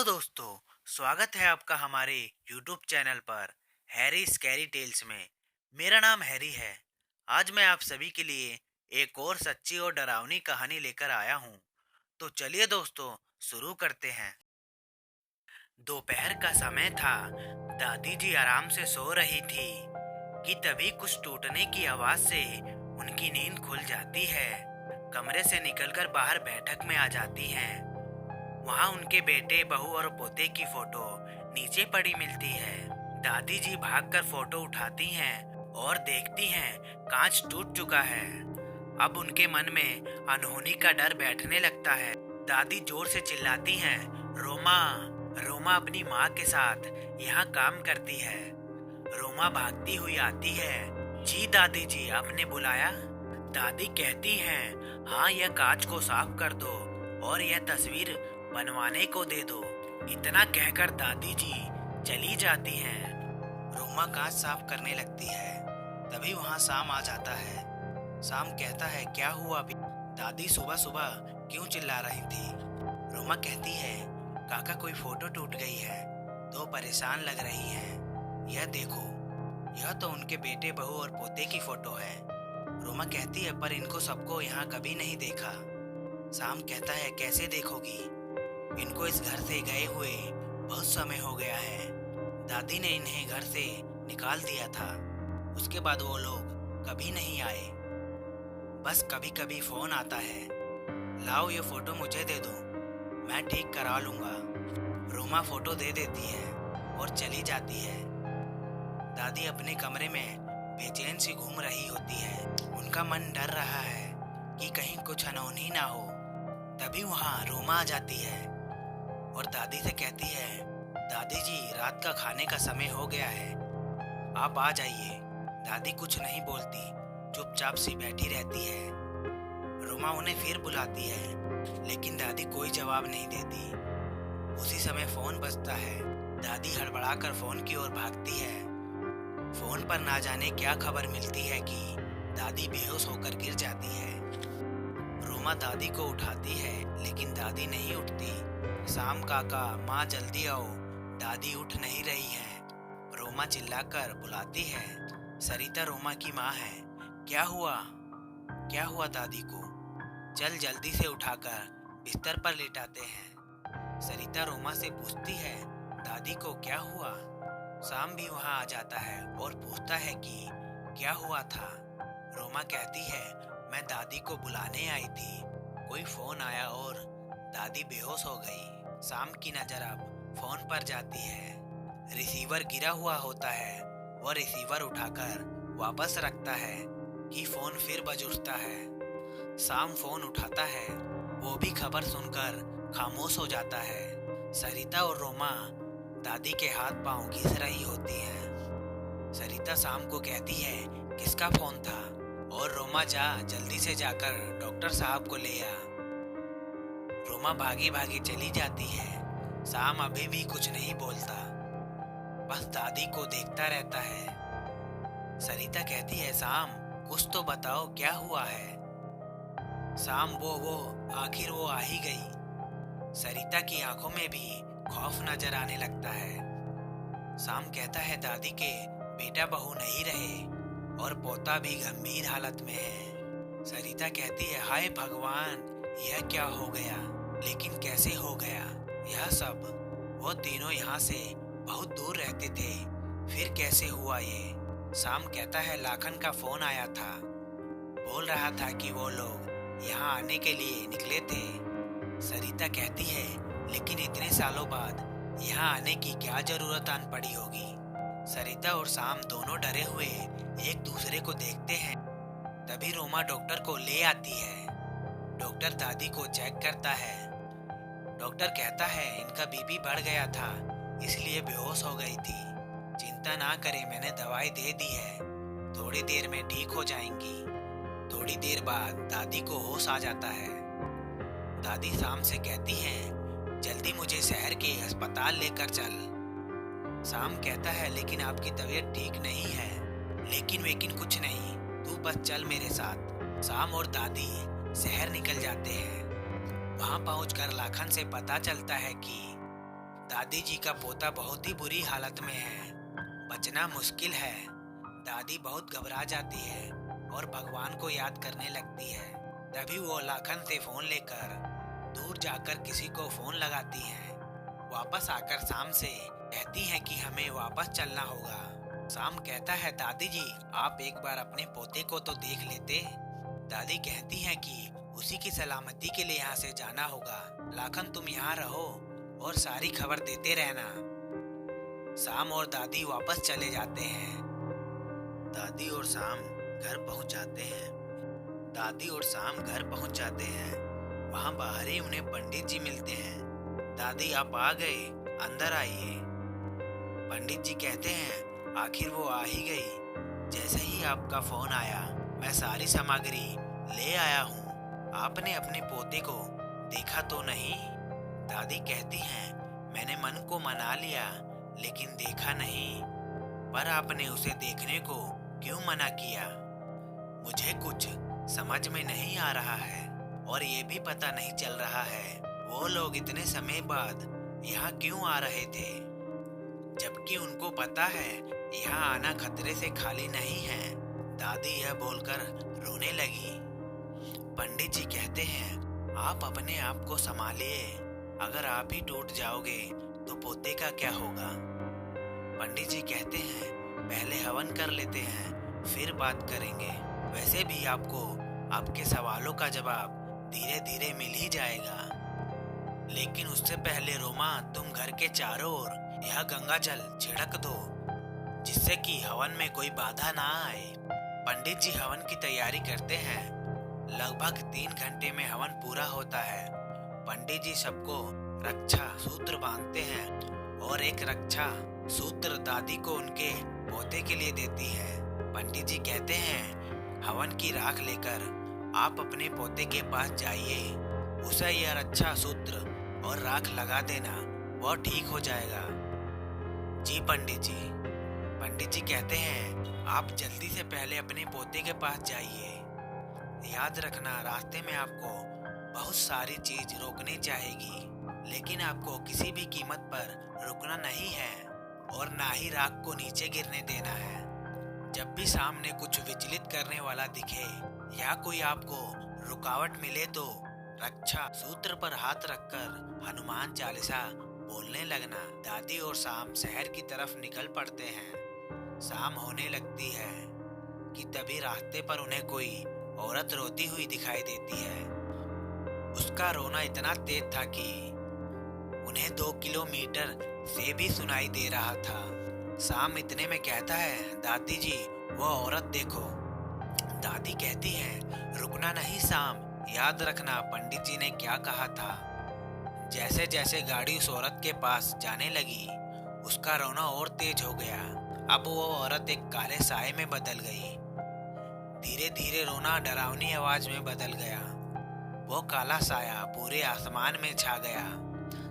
Hello दोस्तों। स्वागत है आपका हमारे YouTube चैनल पर हैरी स्कैरी टेल्स में। मेरा नाम हैरी है। आज मैं आप सभी के लिए एक और सच्ची और डरावनी कहानी लेकर आया हूँ। तो चलिए दोस्तों, शुरू करते हैं। दोपहर का समय था। दादी जी आराम से सो रही थी कि तभी कुछ टूटने की आवाज से उनकी नींद खुल जाती है। कमरे से निकलकर बाहर बैठक में आ जाती हैं। वहाँ उनके बेटे, बहू और पोते की फोटो नीचे पड़ी मिलती है। दादी जी भागकर फोटो उठाती हैं और देखती हैं कांच टूट चुका है। अब उनके मन में अनहोनी का डर बैठने लगता है। दादी जोर से चिल्लाती हैं, रोमा। रोमा अपनी माँ के साथ यहाँ काम करती है। रोमा भागती हुई आती है। जी दादी जी, आपने बुलाया? दादी कहती हैं, हाँ, यह कांच को साफ कर दो और यह तस्वीर बनवाने को दे दो। इतना कहकर दादी जी चली जाती हैं। रोमा कांच साफ करने लगती है। तभी वहाँ शाम आ जाता है। शाम कहता है, क्या हुआ अभी? दादी सुबह सुबह क्यों चिल्ला रही थी? रोमा कहती है, काका कोई फोटो टूट गई है तो परेशान लग रही है। यह देखो, यह तो उनके बेटे, बहू और पोते की फोटो है। रोमा कहती है, पर इनको सबको यहाँ कभी नहीं देखा। शाम कहता है, कैसे देखोगी? इनको इस घर से गए हुए बहुत समय हो गया है। दादी ने इन्हें घर से निकाल दिया था। उसके बाद वो लोग कभी नहीं आए। बस कभी कभी फोन आता है। लाओ ये फोटो मुझे दे दो, मैं ठीक करा लूँगा। रोमा फोटो दे देती है और चली जाती है। दादी अपने कमरे में बेचैन सी घूम रही होती है। उनका मन डर रहा है कि कहीं कुछ अनहोनी ना हो। तभी वहाँ रोमा आ जाती है और दादी से कहती है, दादी जी, रात का खाने का समय हो गया है, आप आ जाइए। दादी कुछ नहीं बोलती, चुपचाप सी बैठी रहती है। रोमा उन्हें फिर बुलाती है, लेकिन दादी कोई जवाब नहीं देती। उसी समय फोन बजता है। दादी हड़बड़ाकर फोन की ओर भागती है। फोन पर ना जाने क्या खबर मिलती है कि दादी बेहोश होकर गिर जाती है। रोमा दादी को उठाती है, लेकिन दादी नहीं उठती। शाम काका, माँ जल्दी आओ, दादी उठ नहीं रही है। रोमा चिल्लाकर बुलाती है। सरिता रोमा की माँ है। क्या हुआ? क्या हुआ दादी को? चल जल्दी से उठाकर बिस्तर पर लिटाते हैं। सरिता रोमा से पूछती है, दादी को क्या हुआ? शाम भी वहाँ आ जाता है और पूछता है कि क्या हुआ था। रोमा कहती है, मैं दादी को बुलाने आई थी, कोई फोन आया और दादी बेहोश हो गई। शाम की नजर अब फोन पर जाती है। रिसीवर गिरा हुआ होता है। वह रिसीवर उठाकर वापस रखता है कि फोन फिर बज उठता है। शाम फोन उठाता है। वो भी खबर सुनकर खामोश हो जाता है। सरिता और रोमा दादी के हाथ पांव घिस रही होती हैं। सरिता शाम को कहती है, किसका फोन था? और रोमा, जा जल्दी से जाकर डॉक्टर साहब को ले आ। रोमा भागी भागी चली जाती है। शाम अभी भी कुछ नहीं बोलता, बस दादी को देखता रहता है। सरिता कहती है, शाम कुछ तो बताओ, क्या हुआ है? शाम, वो आखिर वो आ ही गई। सरिता की आंखों में भी खौफ नजर आने लगता है। शाम कहता है, दादी के बेटा बहू नहीं रहे और पोता भी गंभीर हालत में है। सरिता कहती है, हाय भगवान, यह क्या हो गया? लेकिन कैसे हो गया यह सब? वो तीनों यहाँ से बहुत दूर रहते थे, फिर कैसे हुआ ये? शाम कहता है, लाखन का फोन आया था, बोल रहा था कि वो लोग यहाँ आने के लिए निकले थे। सरिता कहती है, लेकिन इतने सालों बाद यहाँ आने की क्या जरूरत आन पड़ी होगी? सरिता और शाम दोनों डरे हुए एक दूसरे को देखते हैं। तभी रोमा डॉक्टर को ले आती है। डॉक्टर दादी को चेक करता है। डॉक्टर कहता है, इनका बीपी बढ़ गया था, इसलिए बेहोश हो गई थी। चिंता ना करें, मैंने दवाई दे दी है, थोड़ी देर में ठीक हो जाएंगी। थोड़ी देर बाद दादी को होश आ जाता है। दादी शाम से कहती हैं, जल्दी मुझे शहर के अस्पताल लेकर चल। शाम कहता है, लेकिन आपकी तबीयत ठीक नहीं है। लेकिन कुछ नहीं, तू बस चल मेरे साथ। शाम और दादी शहर निकल जाते हैं। वहां पहुंचकर लाखन से पता चलता है कि दादी जी का पोता बहुत ही बुरी हालत में है, बचना मुश्किल है। दादी बहुत घबरा जाती है और भगवान को याद करने लगती है। तभी वो लाखन से फोन लेकर दूर जाकर किसी को फोन लगाती हैं। वापस आकर शाम से कहती हैं कि हमें वापस चलना होगा। शाम कहता है, दादी जी आप एक बार अपने पोते को तो देख लेते। दादी कहती हैं कि उसी की सलामती के लिए यहाँ से जाना होगा। लाखन तुम यहाँ रहो और सारी खबर देते रहना। शाम और दादी वापस चले जाते हैं। दादी और शाम घर पहुंच जाते हैं। दादी और शाम घर पहुंच जाते हैं। वहां बाहर ही उन्हें पंडित जी मिलते हैं। दादी आप आ गए, अंदर आइए। पंडित जी कहते हैं, आखिर वो आ ही गई। जैसे ही आपका फोन आया मैं सारी सामग्री ले आया हूँ। आपने अपने पोते को देखा तो नहीं? दादी कहती हैं, मैंने मन को मना लिया लेकिन देखा नहीं। पर आपने उसे देखने को क्यों मना किया? मुझे कुछ समझ में नहीं आ रहा है और ये भी पता नहीं चल रहा है वो लोग इतने समय बाद यहाँ क्यों आ रहे थे, जबकि उनको पता है यहाँ आना खतरे से खाली नहीं है। दादी यह बोलकर रोने लगी। पंडित जी कहते हैं, आप अपने आप को संभालिए, अगर आप ही टूट जाओगे तो पोते का क्या होगा? पंडित जी कहते हैं, पहले हवन कर लेते हैं फिर बात करेंगे। वैसे भी आपको आपके सवालों का जवाब धीरे धीरे मिल ही जाएगा। लेकिन उससे पहले रोमा तुम घर के चारों ओर यह गंगा जल छिड़क दो, जिससे कि हवन में कोई बाधा ना आए। पंडित जी हवन की तैयारी करते हैं। लगभग 3 घंटे में हवन पूरा होता है। पंडित जी सबको रक्षा सूत्र बांधते हैं और एक रक्षा सूत्र दादी को उनके पोते के लिए देती है। पंडित जी कहते हैं, हवन की राख लेकर आप अपने पोते के पास जाइए, उसे यह रक्षा सूत्र और राख लगा देना, वह ठीक हो जाएगा। जी पंडित जी। पंडित जी कहते हैं, आप जल्दी से पहले अपने पोते के पास जाइए। याद रखना रास्ते में आपको बहुत सारी चीज रोकनी चाहेगी, लेकिन आपको किसी भी कीमत पर रुकना नहीं है और ना ही राख को नीचे गिरने देना है। जब भी सामने कुछ विचलित करने वाला दिखे या कोई आपको रुकावट मिले तो रक्षा सूत्र पर हाथ रखकर हनुमान चालीसा बोलने लगना। दादी और शाम शहर की तरफ निकल पड़ते हैं। शाम होने लगती है कि तभी रास्ते पर उन्हें कोई औरत रोती हुई दिखाई देती है। उसका रोना इतना तेज था कि उन्हें 2 किलोमीटर से भी सुनाई दे रहा था। शाम इतने में कहता है, दादी जी वो औरत देखो। दादी कहती है, रुकना नहीं शाम, याद रखना पंडित जी ने क्या कहा था। जैसे जैसे गाड़ी उस औरत के पास जाने लगी उसका रोना और तेज हो गया। अब वो औरत एक काले साए में बदल गई। धीरे धीरे रोना डरावनी आवाज में बदल गया। वो काला साया पूरे आसमान में छा गया।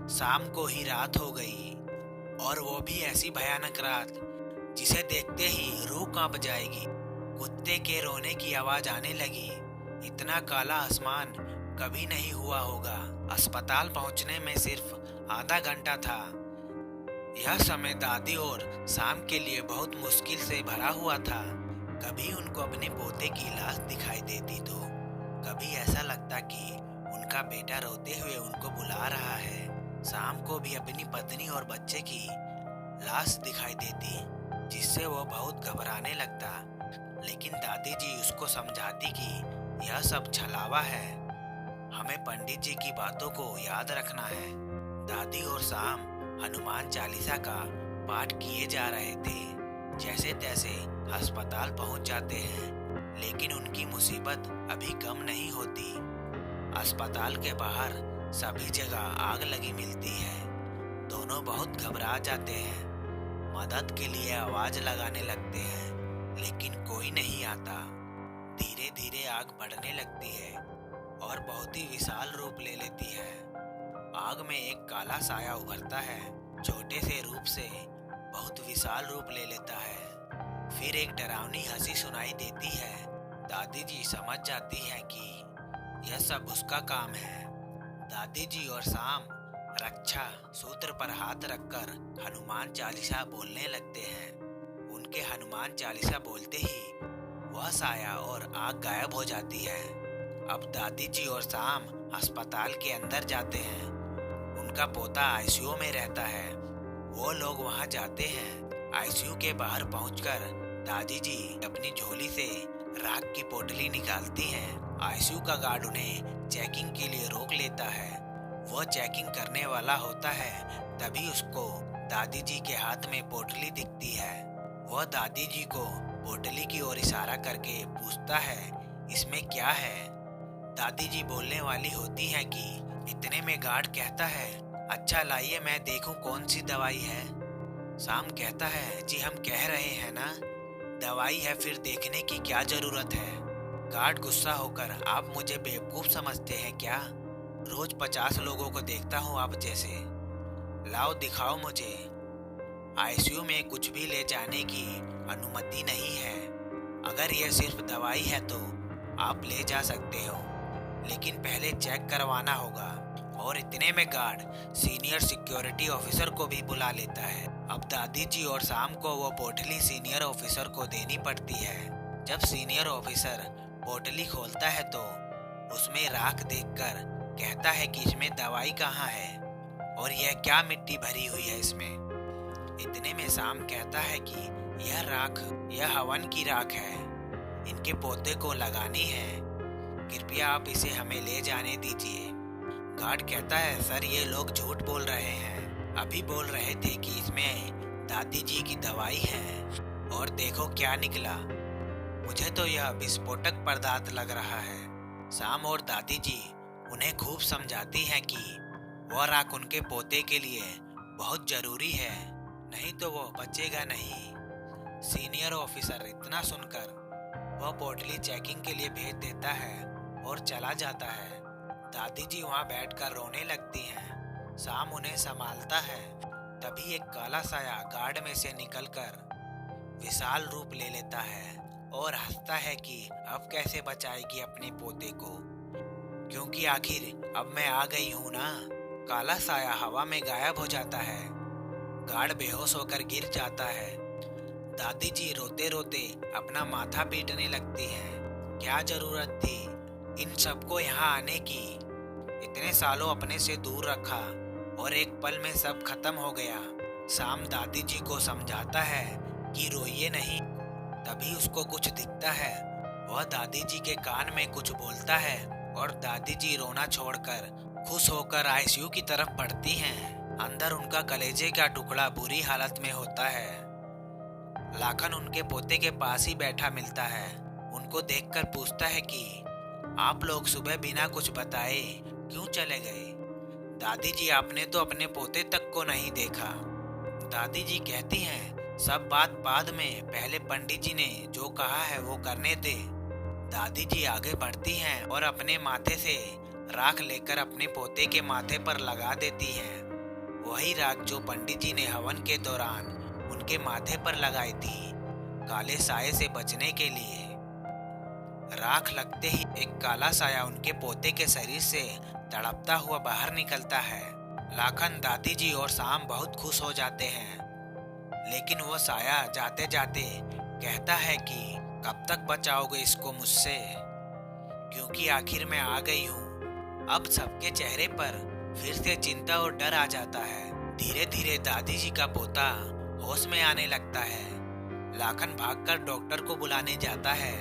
शाम को ही रात हो गई और वो भी ऐसी भयानक रात जिसे देखते ही रूह कांप जाएगी। कुत्ते के रोने की आवाज आने लगी। इतना काला आसमान कभी नहीं हुआ होगा। अस्पताल पहुंचने में सिर्फ आधा घंटा था। यह समय दादी और शाम के लिए बहुत मुश्किल से भरा हुआ था। कभी उनको अपने पोते की लाश दिखाई देती तो कभी ऐसा लगता कि उनका बेटा रोते हुए उनको बुला रहा है। शाम को भी अपनी पत्नी और बच्चे की लाश दिखाई देती, जिससे वो बहुत घबराने लगता। लेकिन दादी जी उसको समझाती कि यह सब छलावा है, हमें पंडित जी की बातों को याद रखना है। दादी और शाम हनुमान चालीसा का पाठ किए जा रहे थे। जैसे तैसे अस्पताल पहुंच जाते हैं, लेकिन उनकी मुसीबत अभी कम नहीं होती। अस्पताल के बाहर सभी जगह आग लगी मिलती है। दोनों बहुत घबरा जाते हैं। मदद के लिए आवाज लगाने लगते हैं, लेकिन कोई नहीं आता। धीरे धीरे आग बढ़ने लगती है और बहुत ही विशाल रूप ले लेती है। आग में एक काला साया उभरता है। छोटे से रूप से बहुत विशाल रूप ले लेता है। फिर एक डरावनी हंसी सुनाई देती है। दादी जी समझ जाती है कि यह सब उसका काम है। दादी जी और शाम रक्षा सूत्र पर हाथ रखकर हनुमान चालीसा बोलने लगते हैं। उनके हनुमान चालीसा बोलते ही वह साया और आग गायब हो जाती है। अब दादी जी और शाम अस्पताल के अंदर जाते हैं। उनका पोता आईसीयू में रहता है। वो लोग वहां जाते हैं। आईसीयू के बाहर पहुंचकर दादी जी अपनी झोली से राख की पोटली निकालती हैं। आईसीयू का गार्ड उन्हें चेकिंग के लिए रोक लेता है। वो चेकिंग करने वाला होता है, तभी उसको दादी जी के हाथ में पोटली दिखती है। वह दादी जी को पोटली की ओर इशारा करके पूछता है, इसमें क्या है? दादी जी बोलने वाली होती है कि इतने में गार्ड कहता है, अच्छा लाइए मैं देखूं कौन सी दवाई है। शाम कहता है, जी हम कह रहे हैं ना दवाई है, फिर देखने की क्या जरूरत है। गार्ड गुस्सा होकर, आप मुझे बेवकूफ समझते हैं क्या? रोज 50 लोगों को देखता हूँ आप जैसे। लाओ दिखाओ मुझे। आईसीयू में कुछ भी ले जाने की अनुमति नहीं है। अगर यह सिर्फ दवाई है तो आप ले जा सकते हो, लेकिन पहले चेक करवाना होगा। और इतने में गार्ड सीनियर सिक्योरिटी ऑफिसर को भी बुला लेता है। अब दादी जी और शाम को वो पोटली सीनियर ऑफिसर को देनी पड़ती है। जब सीनियर ऑफिसर पोटली खोलता है तो उसमें राख देखकर कहता है कि इसमें दवाई कहाँ है और यह क्या मिट्टी भरी हुई है इसमें। इतने में शाम कहता है कि यह हवन की राख है, इनके पोते को लगानी है, कृपया आप इसे हमें ले जाने दीजिए। गार्ड कहता है, सर ये लोग झूठ बोल रहे हैं, अभी बोल रहे थे कि इसमें दादी जी की दवाई है और देखो क्या निकला। मुझे तो यह विस्फोटक पदार्थ लग रहा है। शाम और दादी जी उन्हें खूब समझाती हैं कि वह राख उनके पोते के लिए बहुत जरूरी है, नहीं तो वो बचेगा नहीं। सीनियर ऑफिसर इतना सुनकर वह पोटली चेकिंग के लिए भेज देता है और चला जाता है। दादी जी वहाँ बैठकर रोने लगती हैं। शाम उन्हें संभालता है। तभी एक काला साया गार्ड में से निकलकर विशाल रूप ले लेता है और हंसता है कि अब कैसे बचाएगी अपने पोते को, क्योंकि आखिर अब मैं आ गई हूँ ना। काला साया हवा में गायब हो जाता है। गार्ड बेहोश होकर गिर जाता है। दादी जी रोते रोते अपना माथा पीटने लगती हैं। क्या जरूरत थी इन सबको यहाँ आने की? इतने सालों अपने से दूर रखा और एक पल में सब खत्म हो गया। शाम दादी जी को समझाता है कि रोइए नहीं। तभी उसको कुछ दिखता है। वह दादी जी के कान में कुछ बोलता है और दादी जी रोना छोड़कर खुश होकर आईसीयू की तरफ बढ़ती हैं। अंदर उनका कलेजे का टुकड़ा बुरी हालत में होता है। लाखन उनके पोते के पास ही बैठा मिलता है। उनको देखकर पूछता है कि आप लोग सुबह बिना कुछ बताए क्यों चले गए? दादी जी, आपने तो अपने पोते तक को नहीं देखा। दादी जी कहती हैं, सब बात बाद में, पहले पंडित जी ने जो कहा है वो करने दे। दादी जी आगे बढ़ती हैं और अपने माथे से राख लेकर अपने पोते के माथे पर लगा देती हैं। वही राख जो पंडित जी ने हवन के दौरान उनके माथे पर लगाई थी, काले साये से बचने के लिए। राख लगते ही एक काला साया उनके पोते के शरीर से तड़पता हुआ बाहर निकलता है। लाखन, दादी जी और शाम बहुत खुश हो जाते हैं, लेकिन वो साया जाते जाते कहता है कि कब तक बचाओगे इसको मुझसे, क्योंकि आखिर मैं आ गई हूँ। अब सबके चेहरे पर फिर से चिंता और डर आ जाता है। धीरे धीरे दादी जी का पोता होश में आने लगता है। लाखन भागकर डॉक्टर को बुलाने जाता है।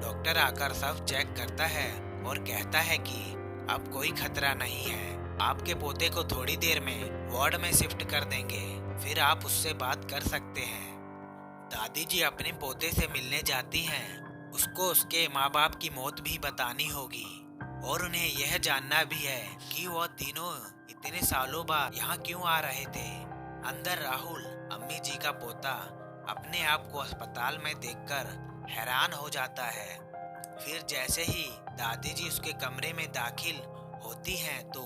डॉक्टर आकर सब चेक करता है और कहता है कि अब कोई खतरा नहीं है, आपके पोते को थोड़ी देर में वार्ड में शिफ्ट कर देंगे, फिर आप उससे बात कर सकते हैं। दादी जी अपने पोते से मिलने जाती हैं। उसको उसके माँ बाप की मौत भी बतानी होगी और उन्हें यह जानना भी है कि वह तीनों इतने सालों बाद यहाँ क्यों आ रहे थे। अंदर राहुल, अम्मी जी का पोता, अपने आप को अस्पताल में देखकर हैरान हो जाता है। फिर जैसे ही दादी जी उसके कमरे में दाखिल होती हैं तो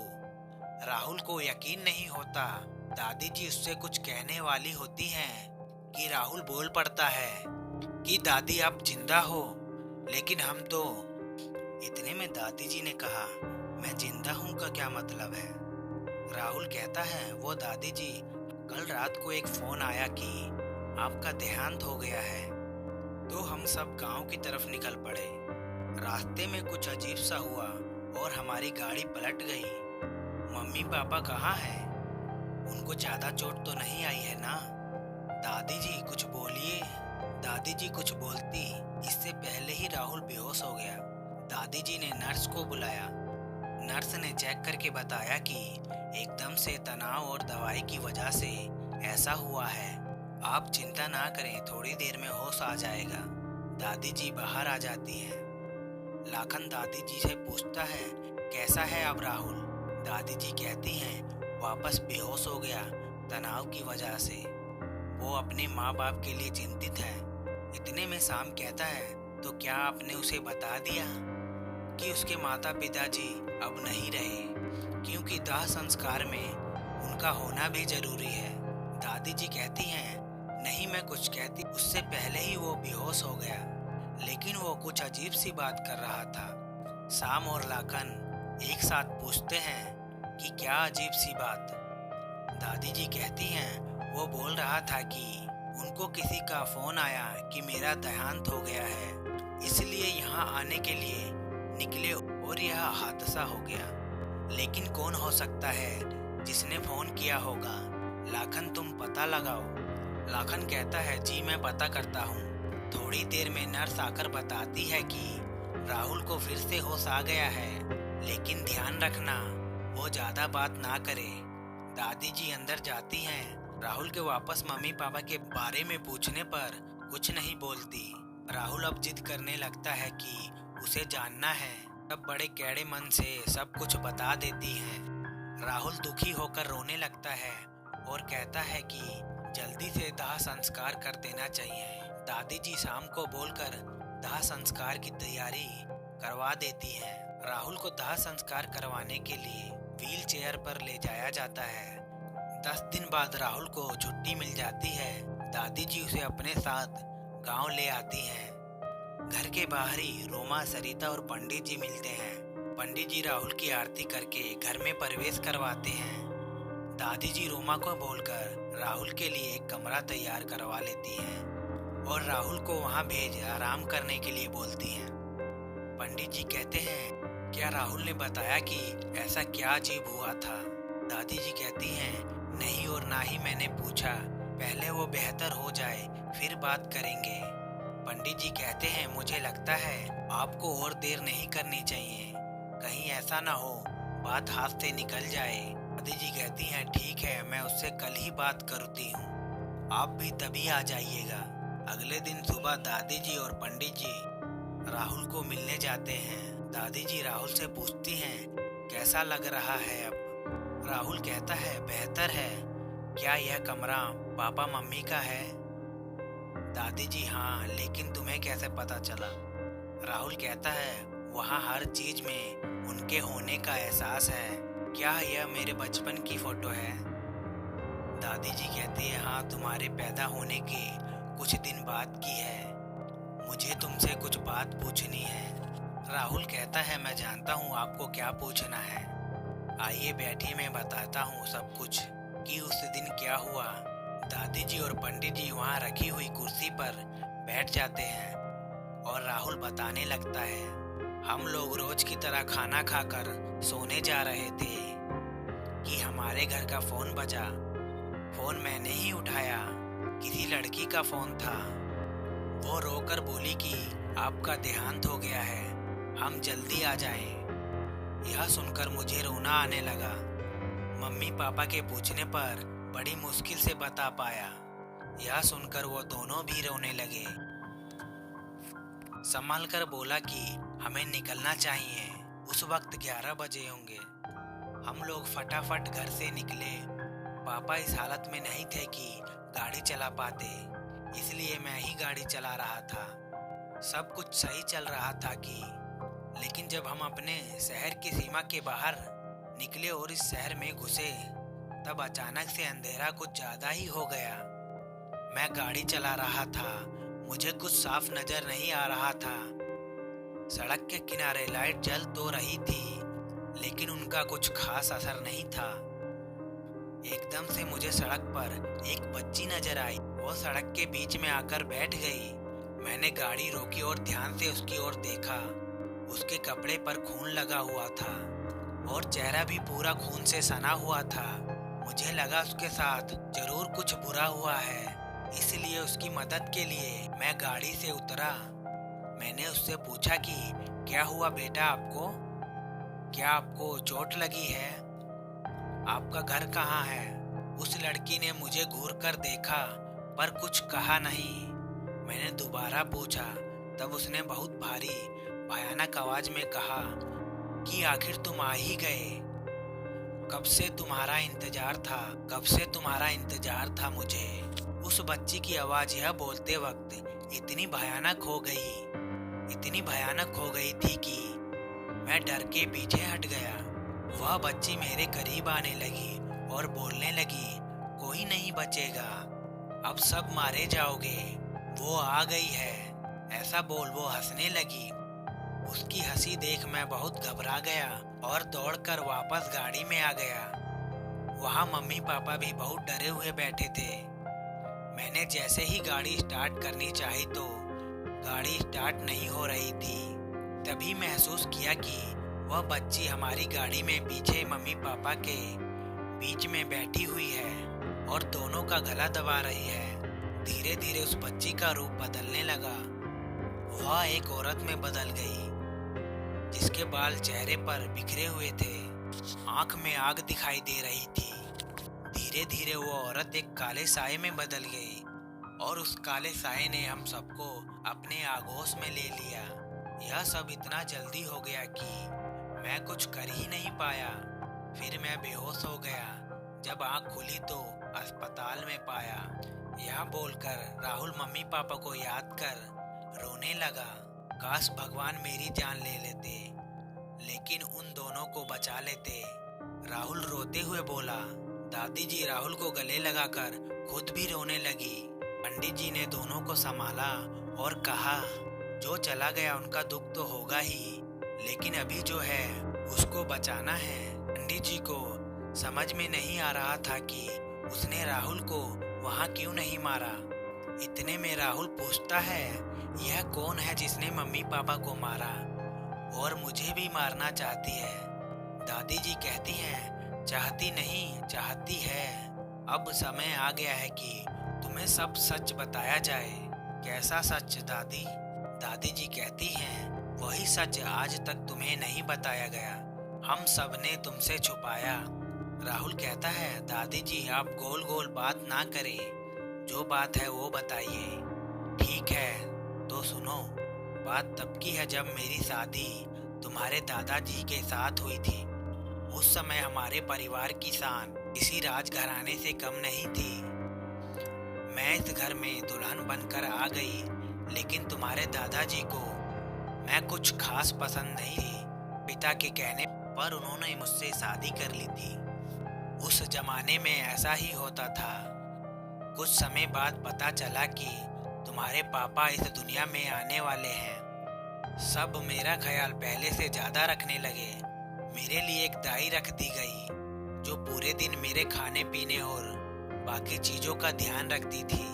राहुल को यकीन नहीं होता। दादी जी उससे कुछ कहने वाली होती हैं कि राहुल बोल पड़ता है कि दादी आप जिंदा हो, लेकिन हम तो। इतने में दादी जी ने कहा, मैं जिंदा हूँ का क्या मतलब है? राहुल कहता है वो दादी जी, कल रात को एक फोन आया कि आपका देहांत हो गया है। तो हम सब गांव की तरफ निकल पड़े। रास्ते में कुछ अजीब सा हुआ और हमारी गाड़ी पलट गई। मम्मी पापा कहाँ हैं? उनको ज्यादा चोट तो नहीं आई है ना? दादी जी कुछ बोलिए। दादी जी कुछ बोलती इससे पहले ही राहुल बेहोश हो गया। दादी जी ने नर्स को बुलाया। नर्स ने चेक करके बताया कि एकदम से तनाव और दवाई की वजह से ऐसा हुआ है। आप चिंता ना करें, थोड़ी देर में होश आ जाएगा। दादी जी बाहर आ जाती हैं। लाखन दादी जी से पूछता है, कैसा है अब राहुल? दादी जी कहती हैं, वापस बेहोश हो गया तनाव की वजह से। वो अपने माँ बाप के लिए चिंतित है। इतने में शाम कहता है, तो क्या आपने उसे बता दिया कि उसके माता पिताजी अब नहीं रहे, क्योंकि दाह संस्कार में उनका होना भी जरूरी है। दादी जी कहती हैं, नहीं मैं कुछ कहती उससे पहले ही वो बेहोश हो गया, लेकिन वो कुछ अजीब सी बात कर रहा था। शाम और लाखन एक साथ पूछते हैं कि क्या अजीब सी बात? दादी जी कहती हैं, वो बोल रहा था कि उनको किसी का फोन आया कि मेरा देहांत हो गया है, इसलिए यहाँ आने के लिए निकले और यह हादसा हो गया। लेकिन कौन हो सकता है जिसने फोन किया होगा? लाखन तुम पता लगाओ। लाखन कहता है, जी मैं पता करता हूँ। थोड़ी देर में नर्स आकर बताती है कि राहुल को फिर से होश आ गया है, लेकिन ध्यान रखना वो ज्यादा बात ना करे। दादी जी अंदर जाती हैं। राहुल के वापस मम्मी पापा के बारे में पूछने पर कुछ नहीं बोलती। राहुल अब जिद करने लगता है कि उसे जानना है। तब बड़े कैड़े मन से सब कुछ बता देती हैं। राहुल दुखी होकर रोने लगता है और कहता है कि जल्दी से दाह संस्कार कर देना चाहिए। दादी जी शाम को बोलकर दाह संस्कार की तैयारी करवा देती हैं। राहुल को दाह संस्कार करवाने के लिए व्हील चेयर पर ले जाया जाता है। 10 दिन बाद राहुल को छुट्टी मिल जाती है। दादी जी उसे अपने साथ गांव ले आती हैं। घर के बाहर ही रोमा, सरिता और पंडित जी मिलते हैं। पंडित जी राहुल की आरती करके घर में प्रवेश करवाते हैं। दादी जी रोमा को बोलकर राहुल के लिए एक कमरा तैयार करवा लेती हैं और राहुल को वहां भेज आराम करने के लिए बोलती हैं। पंडित जी कहते हैं, क्या राहुल ने बताया कि ऐसा क्या अजीब हुआ था? दादी जी कहती हैं, नहीं और ना ही मैंने पूछा, पहले वो बेहतर हो जाए फिर बात करेंगे। पंडित जी कहते हैं, मुझे लगता है आपको और देर नहीं करनी चाहिए, कहीं ऐसा ना हो बात हाथ से निकल जाए। दादी जी कहती हैं, ठीक है मैं उससे कल ही बात करती हूँ, आप भी तभी आ जाइएगा। अगले दिन सुबह दादी जी और पंडित जी राहुल को मिलने जाते हैं। दादी जी राहुल से पूछती हैं, कैसा लग रहा है अब? राहुल कहता है, बेहतर है। क्या यह कमरा पापा मम्मी का है? दादी जी, हाँ, लेकिन तुम्हें कैसे पता चला? राहुल कहता है, वहाँ हर चीज में उनके होने का एहसास है। क्या यह मेरे बचपन की फोटो है? दादी जी कहती है, हाँ, तुम्हारे पैदा होने के कुछ दिन बाद की है। मुझे तुमसे कुछ बात पूछनी है। राहुल कहता है, मैं जानता हूँ आपको क्या पूछना है, आइए बैठिए, मैं बताता हूँ सब कुछ कि उस दिन क्या हुआ। दादी जी और पंडित जी वहाँ रखी हुई कुर्सी पर बैठ जाते हैं और राहुल बताने लगता है, हम लोग रोज की तरह खाना खाकर सोने जा रहे थे कि हमारे घर का फोन बजा। फोन मैंने ही उठाया, किसी लड़की का फोन था। वो रोकर बोली कि आपका देहांत हो गया है, हम जल्दी आ जाएं। यह सुनकर मुझे रोना आने लगा। मम्मी पापा के पूछने पर बड़ी मुश्किल से बता पाया। यह सुनकर वो दोनों भी रोने लगे। संभल कर बोला कि हमें निकलना चाहिए। उस वक्त 11 बजे होंगे। हम लोग फटाफट घर से निकले। पापा इस हालत में नहीं थे कि गाड़ी चला पाते, इसलिए मैं ही गाड़ी चला रहा था। सब कुछ सही चल रहा था लेकिन जब हम अपने शहर की सीमा के बाहर निकले और इस शहर में घुसे, तब अचानक से अंधेरा कुछ ज्यादा ही हो गया। मैं गाड़ी चला रहा था, मुझे कुछ साफ नजर नहीं आ रहा था। सड़क के किनारे लाइट जल तो रही थी, लेकिन उनका कुछ खास असर नहीं था। एकदम से मुझे सड़क पर एक बच्ची नजर आई। वो सड़क के बीच में आकर बैठ गई। मैंने गाड़ी रोकी और ध्यान से उसकी ओर देखा। उसके कपड़े पर खून लगा हुआ था और चेहरा भी पूरा खून से सना हुआ था। मुझे लगा उसके साथ जरूर कुछ बुरा हुआ है, इसलिए उसकी मदद के लिए मैं गाड़ी से उतरा। मैंने उससे पूछा कि क्या हुआ बेटा आपको? क्या आपको चोट लगी है? आपका घर कहाँ है? उस लड़की ने मुझे घूर कर देखा पर कुछ कहा नहीं। मैंने दोबारा पूछा, तब उसने बहुत भारी भयानक आवाज में कहा कि आखिर तुम आ ही गए। कब से तुम्हारा इंतजार था, कब से तुम्हारा इंतजार था मुझे। उस बच्ची की आवाज यह बोलते वक्त इतनी भयानक हो गई, इतनी भयानक हो गई थी कि मैं डर के पीछे हट गया। वह बच्ची मेरे करीब आने लगी और बोलने लगी, कोई नहीं बचेगा, अब सब मारे जाओगे, वो आ गई है। ऐसा बोल वो हंसने लगी। उसकी हंसी देख मैं बहुत घबरा गया और दौड़कर वापस गाड़ी में आ गया। वहाँ मम्मी पापा भी बहुत डरे हुए बैठे थे। मैंने जैसे ही गाड़ी स्टार्ट करनी चाही तो गाड़ी स्टार्ट नहीं हो रही थी। तभी महसूस किया कि वह बच्ची हमारी गाड़ी में पीछे मम्मी पापा के बीच में बैठी हुई है और दोनों का गला दबा रही है। धीरे धीरे उस बच्ची का रूप बदलने लगा। वह एक औरत में बदल गई जिसके बाल चेहरे पर बिखरे हुए थे, आंख में आग दिखाई दे रही थी। धीरे धीरे वो औरत एक काले साए में बदल गई और उस काले साए ने हम सबको अपने आगोश में ले लिया। यह सब इतना जल्दी हो गया कि मैं कुछ कर ही नहीं पाया। फिर मैं बेहोश हो गया। जब आंख खुली तो अस्पताल में पाया। यह बोलकर राहुल मम्मी पापा को याद कर रोने लगा। काश भगवान मेरी जान ले लेते, लेकिन उन दोनों को बचा लेते। राहुल रोते हुए बोला। दादी जी राहुल को गले लगाकर खुद भी रोने लगी। पंडित जी ने दोनों को संभाला और कहा, जो चला गया उनका दुख तो होगा ही, लेकिन अभी जो है उसको बचाना है। पंडित जी को समझ में नहीं आ रहा था कि उसने राहुल को वहाँ क्यों नहीं मारा। इतने में राहुल पूछता है, यह कौन है जिसने मम्मी पापा को मारा और मुझे भी मारना चाहती है? दादी जी कहती हैं, चाहती नहीं, चाहती है। अब समय आ गया है कि तुम्हें सब सच बताया जाए। कैसा सच दादी? दादी जी कहती हैं, वही सच आज तक तुम्हें नहीं बताया गया, हम सब ने तुमसे छुपाया। राहुल कहता है, दादी जी आप गोल गोल बात ना करें, जो बात है वो बताइए। ठीक है तो सुनो। बात तब की है जब मेरी शादी तुम्हारे दादाजी के साथ हुई थी। उस समय हमारे परिवार की शान किसी राजघराने से कम नहीं थी। मैं इस घर में दुल्हन बनकर आ गई, लेकिन तुम्हारे दादाजी को मैं कुछ खास पसंद नहीं थी। पिता के कहने पर उन्होंने मुझसे शादी कर ली थी। उस जमाने में ऐसा ही होता था। कुछ समय बाद पता चला कि तुम्हारे पापा इस दुनिया में आने वाले हैं। सब मेरा ख्याल पहले से ज्यादा रखने लगे। मेरे लिए एक दाई रख दी गई जो पूरे दिन मेरे खाने पीने और बाकी चीजों का ध्यान रखती थी।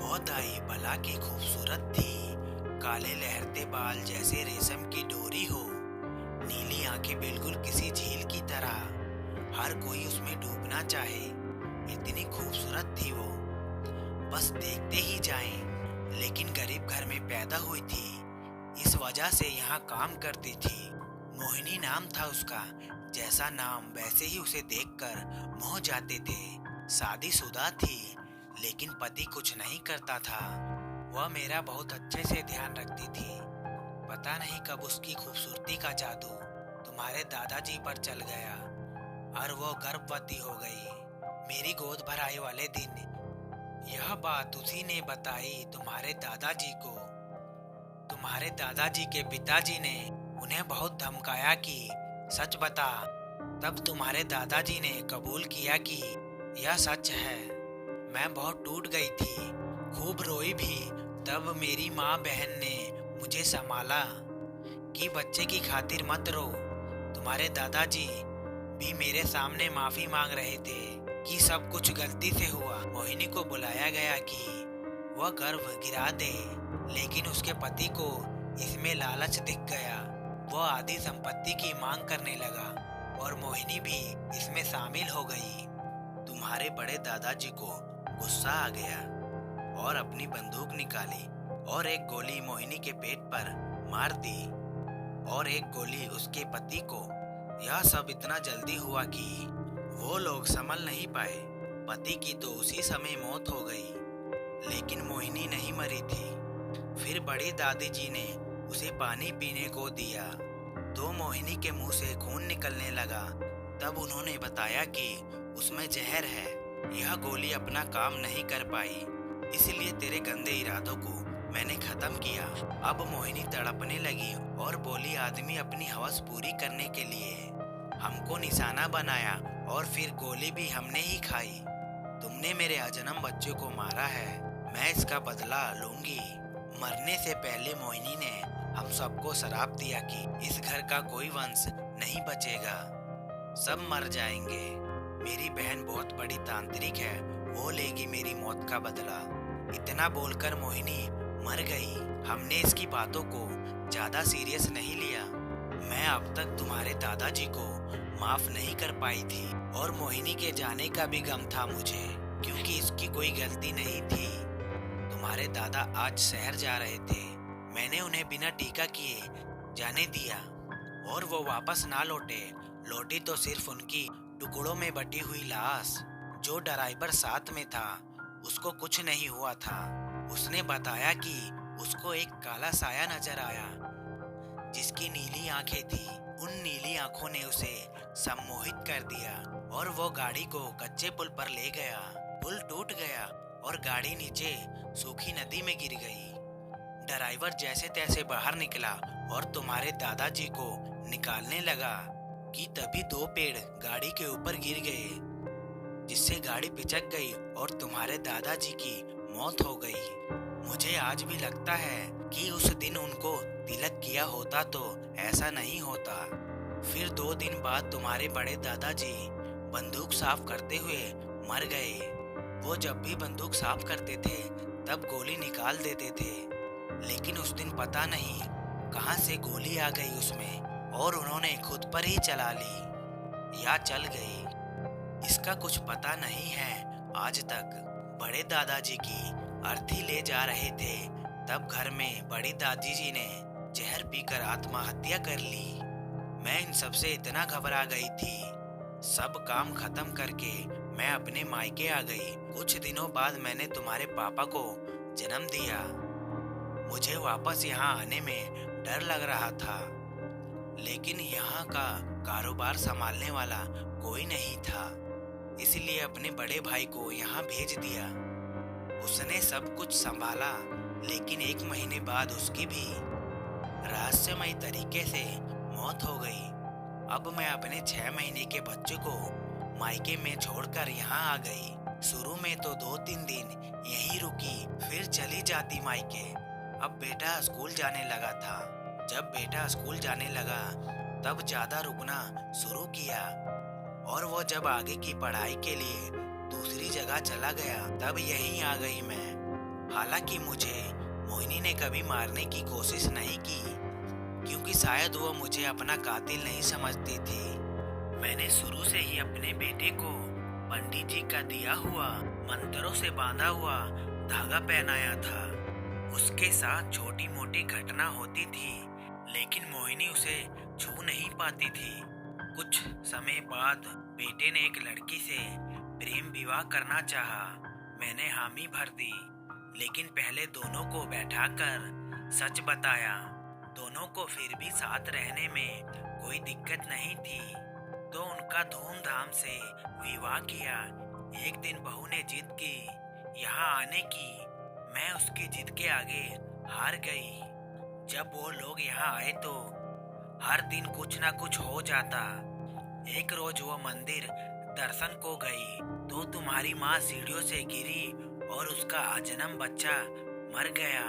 वो दाई भला की खूबसूरत थी। काले लहरते बाल जैसे रेशम की डोरी हो, नीली आंखें बिल्कुल किसी झील की तरह, हर कोई उसमें डूबना चाहे, इतनी खूबसूरत थी वो, बस देखते ही जाएं। लेकिन गरीब घर में पैदा हुई थी, इस वजह से यहाँ काम करती थी। मोहिनी नाम था उसका। जैसा नाम वैसे ही उसे देखकर मोह जाते थे। शादीशुदा थी, लेकिन पति कुछ नहीं करता था। वह मेरा बहुत अच्छे से ध्यान रखती थी। पता नहीं कब उसकी खूबसूरती का जादू तुम्हारे दादाजी पर चल गया और वो गर्भवती हो गई। मेरी गोद भराई वाले दिन यह बात उसी ने बताई तुम्हारे दादाजी को। तुम्हारे दादाजी के पिताजी ने उन्हें बहुत धमकाया कि सच बता। तब तुम्हारे दादाजी ने कबूल किया कि यह सच है। मैं बहुत टूट गई थी, खूब रोई भी। तब मेरी माँ बहन ने मुझे संभाला कि बच्चे की खातिर मत रो। तुम्हारे दादाजी भी मेरे सामने माफी मांग रहे थे कि सब कुछ गलती से हुआ। मोहिनी को बुलाया गया कि वह गर्भ गिरा दे, लेकिन उसके पति को इसमें लालच दिख गया। वह आधी संपत्ति की मांग करने लगा और मोहिनी भी इसमें शामिल हो गई। तुम्हारे बड़े दादाजी को गुस्सा आ गया और अपनी बंदूक निकाली और एक गोली मोहिनी के पेट पर मार दी और एक गोली उसके पति को। यह सब इतना जल्दी हुआ कि वो लोग संभल नहीं पाए। पति की तो उसी समय मौत हो गई, लेकिन मोहिनी नहीं मरी थी। फिर बड़ी दादी जी ने उसे पानी पीने को दिया तो मोहिनी के मुंह से खून निकलने लगा। तब उन्होंने बताया कि उसमें जहर है। यह गोली अपना काम नहीं कर पाई, इसलिए तेरे गंदे इरादों को मैंने खत्म किया। अब मोहिनी तड़पने लगी और बोली, आदमी अपनी हवस पूरी करने के लिए हमको निशाना बनाया और फिर गोली भी हमने ही खाई। तुमने मेरे अजन्म बच्चे को मारा है, मैं इसका बदला लूंगी। मरने से पहले मोहिनी ने हम सबको श्राप दिया कि इस घर का कोई वंश नहीं बचेगा, सब मर जाएंगे। मेरी बहन बहुत बड़ी तांत्रिक है, वो लेगी मेरी मौत का बदला। इतना बोलकर मोहिनी मर गई। हमने इसकी बातों को ज्यादा सीरियस नहीं लिया। मैं अब तक तुम्हारे दादाजी को माफ नहीं कर पाई थी और मोहिनी के जाने का भी गम था मुझे, क्योंकि इसकी कोई गलती नहीं थी। तुम्हारे दादा आज शहर जा रहे थे, मैंने उन्हें बिना टीका किए जाने दिया और वो वापस ना लौटी तो सिर्फ उनकी टुकड़ों में बटी हुई लाश। जो ड्राइवर साथ में था उसको कुछ नहीं हुआ था। उसने बताया कि उसको एक काला साया नजर आया जिसकी नीली आंखें थी। उन नीली आंखों ने उसे सम्मोहित कर दिया और वो गाड़ी को कच्चे पुल पर ले गया। पुल टूट गया और गाड़ी नीचे सूखी नदी में गिर गई। ड्राइवर जैसे तैसे बाहर निकला और तुम्हारे दादाजी को निकालने लगा कि तभी दो पेड़ गाड़ी के ऊपर गिर गए, जिससे गाड़ी पिचक गई और तुम्हारे दादाजी की मौत हो गई। मुझे आज भी लगता है कि उस दिन उनको तिलक किया होता तो ऐसा नहीं होता। फिर 2 दिन बाद तुम्हारे बड़े दादाजी बंदूक साफ करते हुए मर गए। वो जब भी बंदूक साफ करते थे तब गोली निकाल देते थे, लेकिन उस दिन पता नहीं कहां से गोली आ गई उसमें और उन्होंने खुद पर ही चला ली या चल गई। इसका कुछ पता नहीं है आज तक। बड़े दादाजी की अर्थी ले जा रहे थे, तब घर में बड़ी दादी जी ने जहर पीकर आत्महत्या कर ली। मैं इन सब से इतना घबरा गई थी। सब काम खत्म करके मैं अपने मायके आ गई। कुछ दिनों बाद मैंने तुम्हारे पापा को जन्म दिया। मुझे वापस यहाँ आने में डर लग रहा था, लेकिन यहाँ का कारोबार संभालने वाला कोई नहीं था, इसलिए अपने बड़े भाई को यहाँ भेज दिया। उसने सब कुछ संभाला, लेकिन 1 महीने बाद उसकी भी रहस्यमय तरीके से मौत हो गई। अब मैं अपने 6 महीने के बच्चे को मायके में छोड़कर यहाँ आ गई। शुरू में तो 2-3 दिन यहीं रुकी, फिर चली जाती मायके। अब बेटा स्कूल जाने लगा था। जब बेटा स्कूल जाने लगा तब ज्यादा रुकना शुरू किया और वो जब आगे की पढ़ाई के लिए दूसरी जगह चला गया तब यहीं आ गई मैं। हालांकि मुझे मोहिनी ने कभी मारने की कोशिश नहीं की, क्योंकि शायद वो मुझे अपना कातिल नहीं समझती थी। मैंने शुरू से ही अपने बेटे को पंडित जी का दिया हुआ मंत्रों से बांधा हुआ धागा पहनाया था। उसके साथ छोटी मोटी घटना होती थी, लेकिन मोहिनी उसे छू नहीं पाती थी। कुछ समय बाद बेटे ने एक लड़की से प्रेम विवाह करना चाहा। मैंने हामी भर दी, लेकिन पहले दोनों को बैठाकर सच बताया। दोनों को फिर भी साथ रहने में कोई दिक्कत नहीं थी, तो उनका धूमधाम से विवाह किया। एक दिन बहू ने जिद की यहाँ आने की। मैं उसकी जिद के आगे हार गई। जब वो लोग यहाँ आए तो हर दिन कुछ ना कुछ हो जाता। एक रोज वो मंदिर दर्शन को गई तो तुम्हारी माँ सीढ़ियों से गिरी और उसका अजन्म बच्चा मर गया।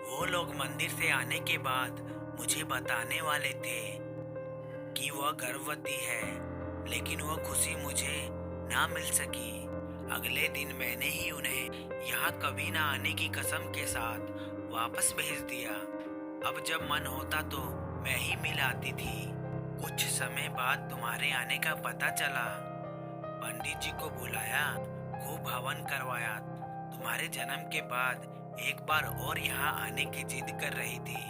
वो लोग मंदिर से आने के बाद मुझे बताने वाले थे कि वह गर्भवती है, लेकिन वह खुशी मुझे ना मिल सकी। अगले दिन मैंने ही उन्हें यहाँ कभी ना आने की कसम के साथ वापस भेज दिया। अब जब मन होता तो मैं ही मिल आती थी। कुछ समय बाद तुम्हारे आने का पता चला। पंडित जी को बुलाया, खूब हवन करवाया। तुम्हारे जन्म के बाद एक बार और यहाँ आने की जिद कर रही थी,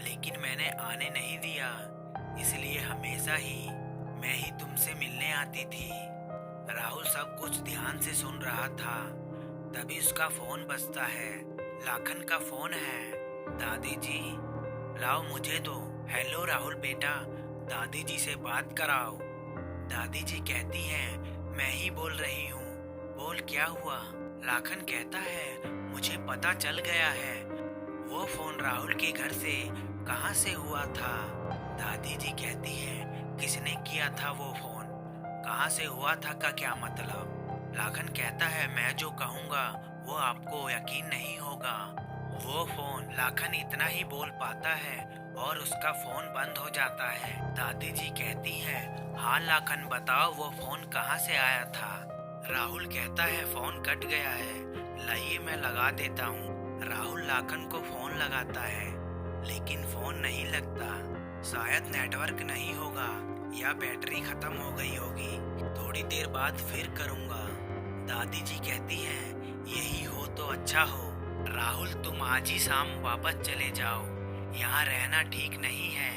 लेकिन मैंने आने नहीं दिया। इसलिए हमेशा ही मैं ही तुमसे मिलने आती थी। राहुल सब कुछ ध्यान से सुन रहा था। तभी उसका फोन बजता है। लाखन का फोन है। दादी जी, लाओ मुझे दो। हेलो राहुल बेटा, दादी जी से बात कराओ। दादी जी कहती हैं, मैं ही बोल रही हूँ। बोल, क्या हुआ? लाखन कहता है, मुझे पता चल गया है। वो फोन राहुल के घर से कहाँ से हुआ था? दादी जी कहती हैं, किसने किया था वो फोन? कहाँ से हुआ था का क्या मतलब? लाखन कहता है, मैं जो कहूँगा वो आपको यकीन नहीं होगा। वो फोन, लाखन इतना ही बोल पाता है और उसका फोन बंद हो जाता है। दादी जी कहती हैं, हाँ लाखन बताओ वो फोन कहाँ से आया था? राहुल कहता है, फोन कट गया है, लाइए मैं लगा देता हूँ। राहुल लाखन को फोन लगाता है, लेकिन फोन नहीं लगता। शायद नेटवर्क नहीं होगा या बैटरी खत्म हो गई होगी। थोड़ी देर बाद फिर करूँगा। दादी जी कहती हैं, यही हो तो अच्छा हो। राहुल तुम आज ही शाम वापस चले जाओ, यहाँ रहना ठीक नहीं है।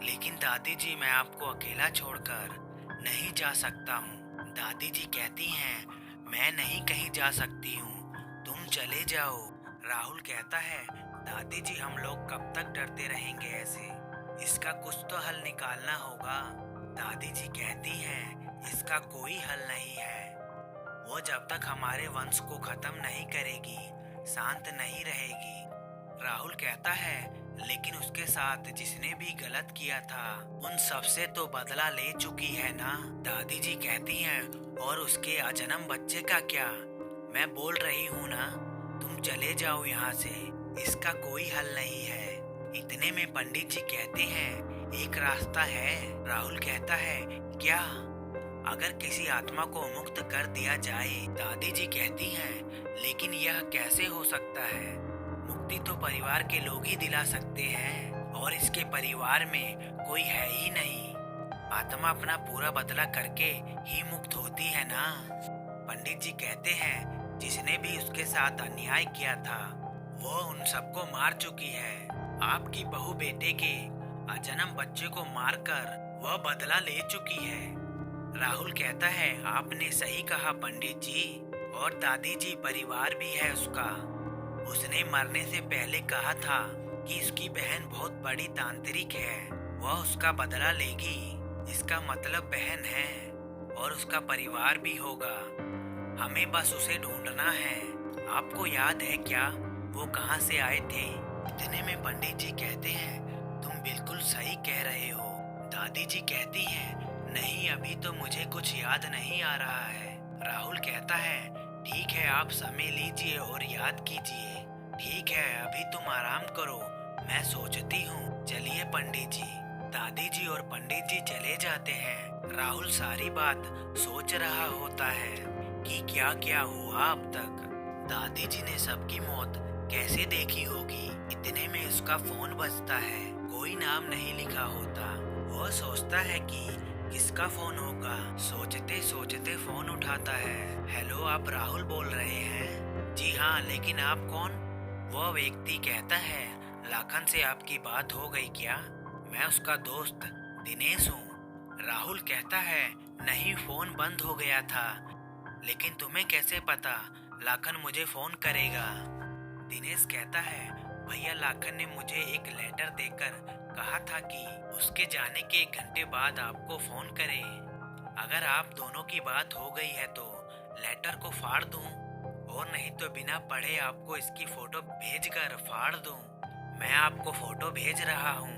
लेकिन दादी जी, मैं आपको अकेला छोड़कर नहीं जा सकता हूँ। दादी जी कहती हैं, मैं नहीं कहीं जा सकती हूँ, तुम चले जाओ। राहुल कहता है, दादी जी हम लोग कब तक डरते रहेंगे ऐसे? इसका कुछ तो हल निकालना होगा। दादी जी कहती हैं, इसका कोई हल नहीं है। वो जब तक हमारे वंश को खत्म नहीं करेगी, शांत नहीं रहेगी। राहुल कहता है, लेकिन उसके साथ जिसने भी गलत किया था उन सबसे तो बदला ले चुकी है ना? दादी जी कहती हैं, और उसके अजन्म बच्चे का क्या? मैं बोल रही हूँ ना, तुम चले जाओ यहाँ से, इसका कोई हल नहीं है। इतने में पंडित जी कहते हैं, एक रास्ता है। राहुल कहता है, क्या? अगर किसी आत्मा को मुक्त कर दिया जाए। दादी जी कहती हैं, लेकिन यह कैसे हो सकता है? मुक्ति तो परिवार के लोग ही दिला सकते हैं, और इसके परिवार में कोई है ही नहीं। आत्मा अपना पूरा बदला करके ही मुक्त होती है ना? पंडित जी कहते हैं, जिसने भी उसके साथ अन्याय किया था वो उन सबको मार चुकी है। आपकी बहू बेटे के अजन्म बच्चे को मारकर वह बदला ले चुकी है। राहुल कहता है, आपने सही कहा पंडित जी, और दादी जी परिवार भी है उसका। उसने मरने से पहले कहा था कि उसकी बहन बहुत बड़ी तांत्रिक है, वह उसका बदला लेगी। इसका मतलब बहन है और उसका परिवार भी होगा। हमें बस उसे ढूंढना है। आपको याद है क्या वो कहाँ से आए थे? इतने में पंडित जी कहते हैं, तुम बिल्कुल सही कह रहे हो। दादी जी कहती हैं, नहीं अभी तो मुझे कुछ याद नहीं आ रहा है। राहुल कहता है, ठीक है आप समय लीजिए और याद कीजिए। ठीक है अभी तुम आराम करो, मैं सोचती हूँ। चलिए पंडित जी। दादी जी और पंडित जी चले जाते हैं। राहुल सारी बात सोच रहा होता है कि क्या क्या हुआ अब तक। दादी जी ने सबकी मौत कैसे देखी होगी। इतने में उसका फोन बजता है। कोई नाम नहीं लिखा होता। वो सोचता है कि किसका फोन होगा। सोचते सोचते फोन उठाता है। हेलो, आप राहुल बोल रहे हैं? जी हाँ, लेकिन आप कौन? वो व्यक्ति कहता है, लाखन से आपकी बात हो गई क्या? मैं उसका दोस्त दिनेश हूँ। राहुल कहता है, नहीं फोन बंद हो गया था। लेकिन तुम्हें कैसे पता लाखन मुझे फोन करेगा? दिनेश कहता है, भैया लाखन ने मुझे एक लेटर देकर कहा था कि उसके जाने के 1 घंटे बाद आपको फोन करे। अगर आप दोनों की बात हो गई है तो लेटर को फाड़ दूं, और नहीं तो बिना पढ़े आपको इसकी फोटो भेजकर फाड़ दूं। मैं आपको फोटो भेज रहा हूँ,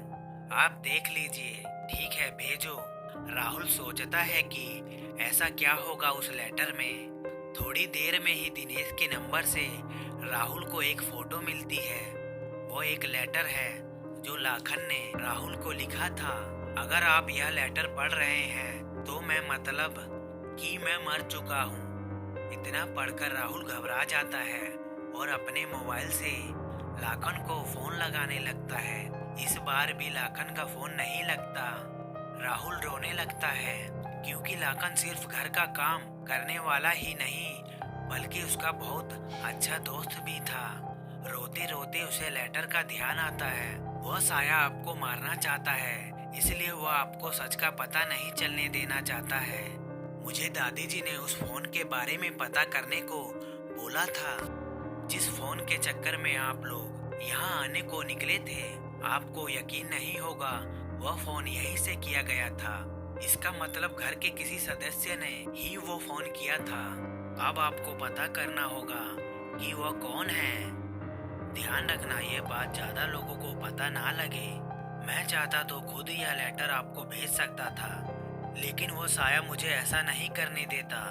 आप देख लीजिए। ठीक है भेजो। राहुल सोचता है कि ऐसा क्या होगा उस लेटर में। थोड़ी देर में ही दिनेश के नंबर से राहुल को एक फोटो मिलती है। वो एक लेटर है जो लाखन ने राहुल को लिखा था। अगर आप यह लेटर पढ़ रहे हैं तो मैं मतलब कि मैं मर चुका हूँ। इतना पढ़कर राहुल घबरा जाता है और अपने मोबाइल से लाखन को फोन लगाने लगता है। इस बार भी लाखन का फोन नहीं लगता। राहुल रोने लगता है क्योंकि लाखन सिर्फ घर का काम करने वाला ही नहीं बल्कि उसका बहुत अच्छा दोस्त भी था। रोते रोते उसे लेटर का ध्यान आता है। वह साया आपको मारना चाहता है, इसलिए वह आपको सच का पता नहीं चलने देना चाहता है। मुझे दादी जी ने उस फोन के बारे में पता करने को बोला था जिस फोन के चक्कर में आप लोग यहाँ आने को निकले थे। आपको यकीन नहीं होगा, वह फोन यहीं से किया गया था। इसका मतलब घर के किसी सदस्य ने ही वो फोन किया था। अब आपको पता करना होगा कि वह कौन है। ध्यान रखना ये बात ज्यादा लोगों को पता ना लगे। मैं चाहता तो खुद यह लेटर आपको भेज सकता था, लेकिन वो साया मुझे ऐसा नहीं करने देता।